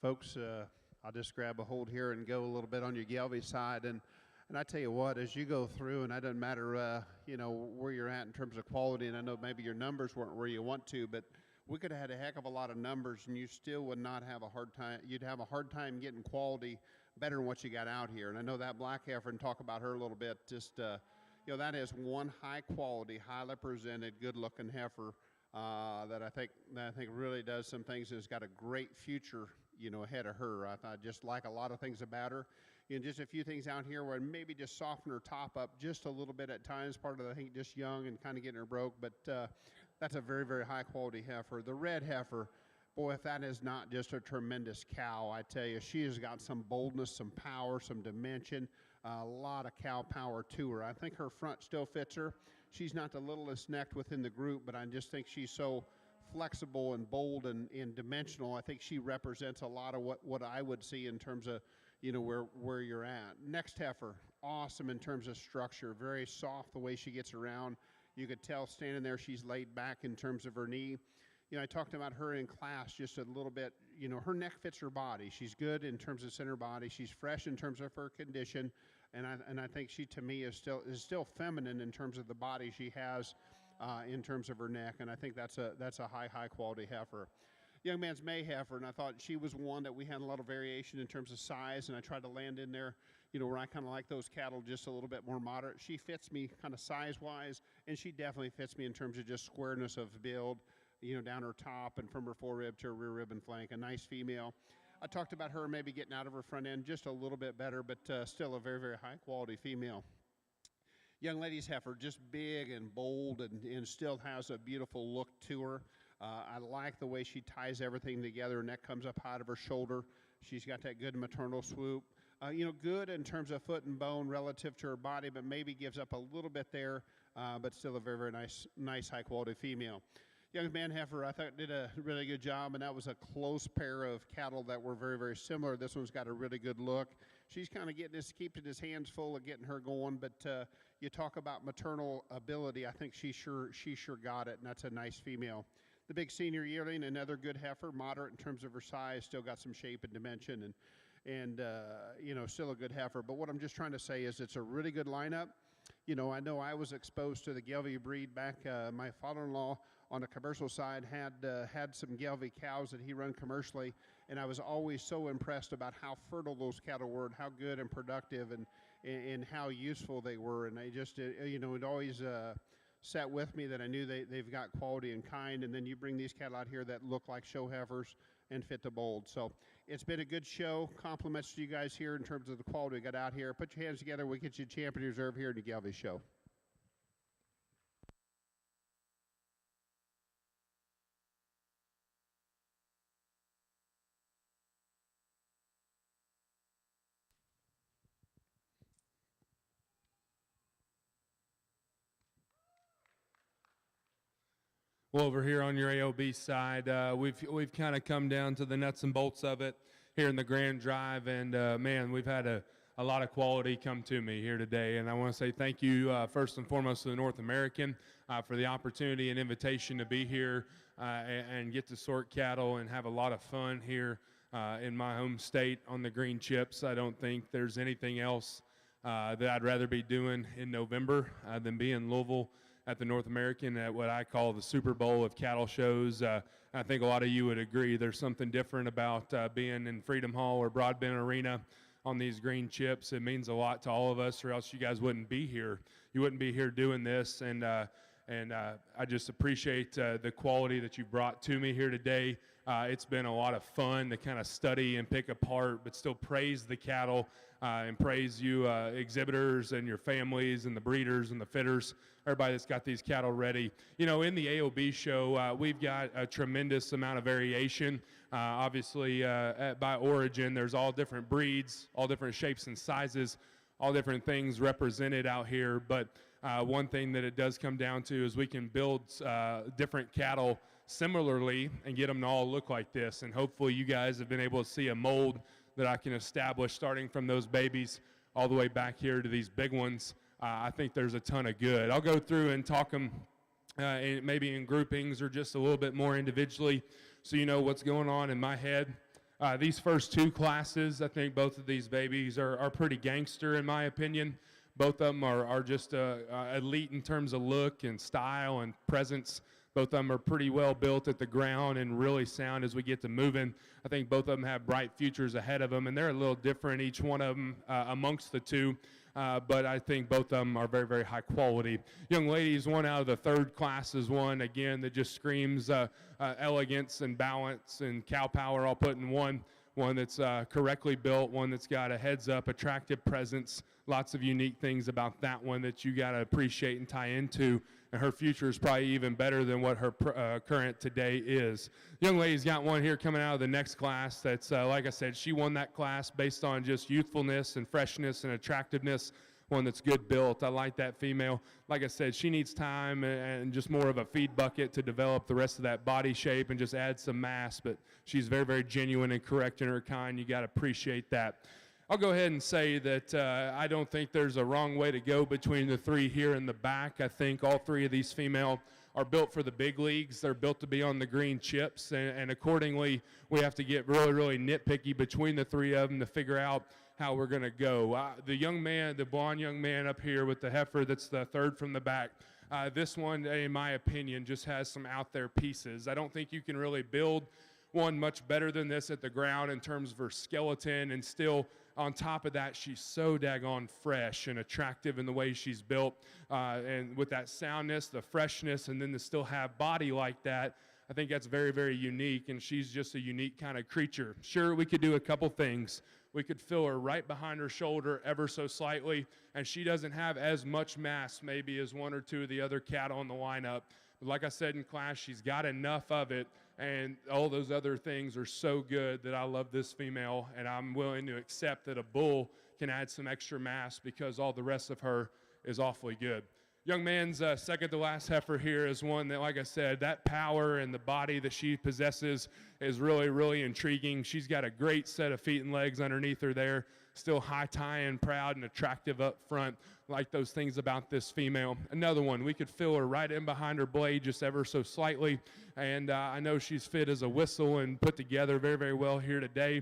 Folks, I'll just grab a hold here and go a little bit on your Gelby side. And I tell you what, as you go through, and it doesn't matter, you know, where you're at in terms of quality, and I know maybe your numbers weren't where you want to, but we could have had a heck of a lot of numbers, and you still would not have a hard time. You'd have a hard time getting quality better than what you got out here. And I know that black heifer, and talk about her a little bit, just, you know, that is one high quality, highly presented, good looking heifer that I think really does some things and has got a great future, you know, ahead of her. I just like a lot of things about her. You know, just a few things out here where maybe just soften her top up just a little bit at times. Part of the, I think, just young and kind of getting her broke, but that's a very, very high quality heifer. The red heifer, boy, if that is not just a tremendous cow, I tell you, she has got some boldness, some power, some dimension, a lot of cow power to her. I think her front still fits her. She's not the littlest necked within the group, but I just think she's so flexible and bold and dimensional. I think she represents a lot of what I would see in terms of, you know, where you're at. Next heifer, awesome in terms of structure, very soft the way she gets around. You could tell standing there she's laid back in terms of her knee. You know, I talked about her in class just a little bit. You know, her neck fits her body. She's good in terms of center body. She's fresh in terms of her condition, and I think she, to me, is still feminine in terms of the body she has in terms of her neck, and I think that's a high quality heifer. Young man's May heifer, and I thought she was one that we had a lot of variation in terms of size, and I tried to land in there, you know, where I kind of like those cattle just a little bit more moderate. She fits me kind of size-wise, and she definitely fits me in terms of just squareness of build, you know, down her top and from her forerib to her rear rib and flank. A nice female. I talked about her maybe getting out of her front end just a little bit better, but still a very, very high-quality female. Young lady's heifer, just big and bold and still has a beautiful look to her. I like the way she ties everything together. Her neck comes up high to her shoulder. She's got that good maternal swoop. You know, good in terms of foot and bone relative to her body, but maybe gives up a little bit there, but still a very, very nice high-quality female. Young man heifer, I thought, did a really good job, and that was a close pair of cattle that were very, very similar. This one's got a really good look. She's kind of keeping his hands full of getting her going, but you talk about maternal ability, I think she sure got it, and that's a nice female. The big senior yearling, another good heifer, moderate in terms of her size, still got some shape and dimension, and you know, still a good heifer. But what I'm just trying to say is it's a really good lineup. You know I was exposed to the Gelby breed back. My father-in-law on the commercial side had some Gelby cows that he run commercially, and I was always so impressed about how fertile those cattle were and how good and productive and how useful they were. And I just, you know, it always sat with me that I knew they've got quality and kind, and then you bring these cattle out here that look like show heifers and fit the mold. So it's been a good show. Compliments to you guys here in terms of the quality we got out here. Put your hands together. We'll get you champion reserve here in the Gelby show. Well, over here on your AOB side, we've kind of come down to the nuts and bolts of it here in the Grand Drive, and man, we've had a lot of quality come to me here today, and I want to say thank you first and foremost to the North American for the opportunity and invitation to be here and get to sort cattle and have a lot of fun here in my home state on the green chips. I don't think there's anything else that I'd rather be doing in November than be in Louisville at the North American at what I call the Super Bowl of cattle shows. I think a lot of you would agree there's something different about being in Freedom Hall or Broadbent Arena on these green chips. It means a lot to all of us, or else you guys wouldn't be here. You wouldn't be here doing this, and I just appreciate the quality that you brought to me here today. It's been a lot of fun to kind of study and pick apart, but still praise the cattle and praise you exhibitors and your families and the breeders and the fitters, everybody that's got these cattle ready. You know, in the AOB show, we've got a tremendous amount of variation. Obviously, by origin, there's all different breeds, all different shapes and sizes, all different things represented out here. But one thing that it does come down to is we can build different cattle similarly and get them to all look like this. And hopefully you guys have been able to see a mold that I can establish starting from those babies all the way back here to these big ones. I think there's a ton of good. I'll go through and talk them maybe in groupings or just a little bit more individually so you know what's going on in my head. These first two classes, I think both of these babies are pretty gangster in my opinion. Both of them are just elite in terms of look and style and presence. Both of them are pretty well built at the ground and really sound as we get to moving. I think both of them have bright futures ahead of them, and they're a little different, each one of them amongst the two. But I think both of them are very, very high quality. Young ladies, one out of the third class is one, again, that just screams elegance and balance and cow power all put in one. One that's correctly built, one that's got a heads up, attractive presence, lots of unique things about that one that you got to appreciate and tie into. And her future is probably even better than what her current today is. Young lady's got one here coming out of the next class that's, like I said, she won that class based on just youthfulness and freshness and attractiveness, one that's good built. I like that female. Like I said, she needs time and just more of a feed bucket to develop the rest of that body shape and just add some mass, but she's very, very genuine and correct in her kind. You got to appreciate that. I'll go ahead and say that I don't think there's a wrong way to go between the three here in the back. I think all three of these female are built for the big leagues. They're built to be on the green chips, and accordingly, we have to get really, really nitpicky between the three of them to figure out how we're going to go. The young man, the blonde young man up here with the heifer that's the third from the back, this one, in my opinion, just has some out there pieces. I don't think you can really build one much better than this at the ground in terms of her skeleton, and still on top of that, she's so daggone fresh and attractive in the way she's built, and with that soundness, the freshness, and then to still have body like that, I think that's very, very unique, and she's just a unique kind of creature. Sure, we could do a couple things. We could fill her right behind her shoulder ever so slightly, and she doesn't have as much mass maybe as one or two of the other cattle in the lineup. But like I said in class, she's got enough of it, and all those other things are so good that I love this female, and I'm willing to accept that a bull can add some extra mass because all the rest of her is awfully good. Young man's second to last heifer here is one that, like I said, that power and the body that she possesses is really, really intriguing. She's got a great set of feet and legs underneath her there, still high tying, proud and attractive up front. Like those things about this female. Another one, we could fill her right in behind her blade just ever so slightly, and I know she's fit as a whistle and put together very, very well here today,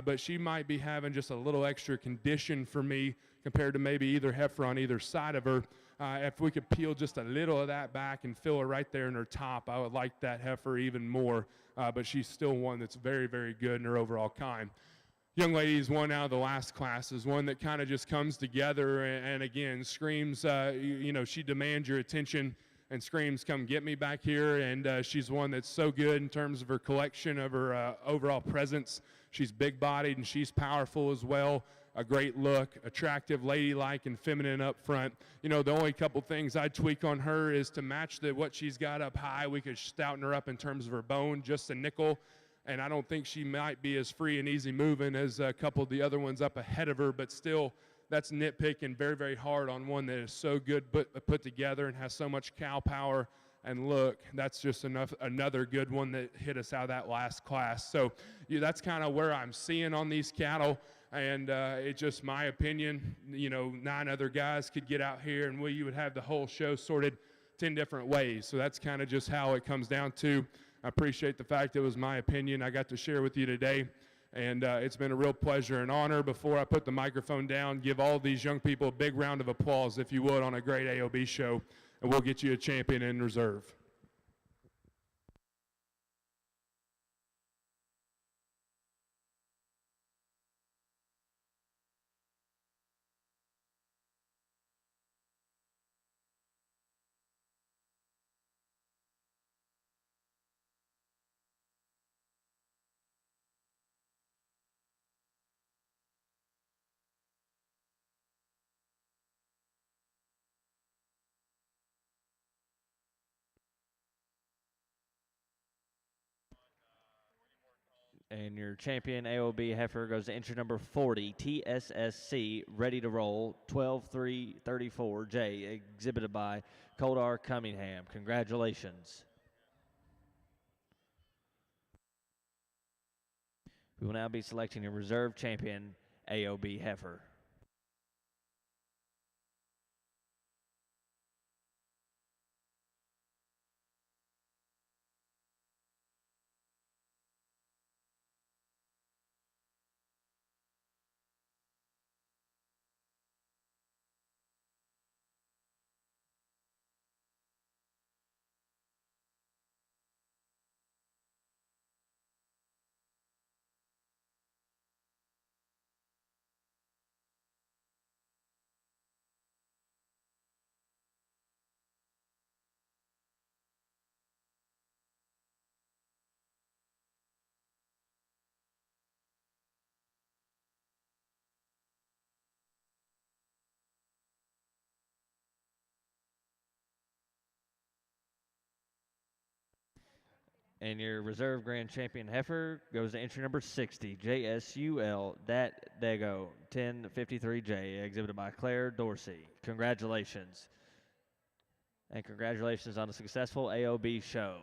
but she might be having just a little extra condition for me compared to maybe either heifer on either side of her. If we could peel just a little of that back and fill her right there in her top, I would like that heifer even more, but she's still one that's very, very good in her overall kind. Young ladies, one out of the last class is one that kind of just comes together and again screams, you know, she demands your attention and screams, come get me back here. And she's one that's so good in terms of her collection of her overall presence. She's big bodied and she's powerful as well. A great look, attractive, ladylike, and feminine up front. You know, the only couple things I'd tweak on her is to match what she's got up high. We could stouten her up in terms of her bone, just a nickel. And I don't think she might be as free and easy moving as a couple of the other ones up ahead of her, but still, that's nitpicking very, very hard on one that is so good put together and has so much cow power and look. That's just another good one that hit us out of that last class. So that's kind of where I'm seeing on these cattle, and it's just my opinion. You know, 9 other guys could get out here, and you would have the whole show sorted 10 different ways. So that's kind of just how it comes down to. I appreciate the fact it was my opinion I got to share with you today, and it's been a real pleasure and honor. Before I put the microphone down, give all these young people a big round of applause, if you would, on a great AOB show, and we'll get you a champion in reserve. And your champion AOB heifer goes to entry number 40, TSSC, ready to roll, 12-3-34J, exhibited by Coldar Cunningham. Congratulations. We will now be selecting a reserve champion AOB heifer. And your reserve grand champion heifer goes to entry number 60, JSUL Dat Dago 1053J, exhibited by Claire Dorsey. Congratulations. And congratulations on a successful AOB show.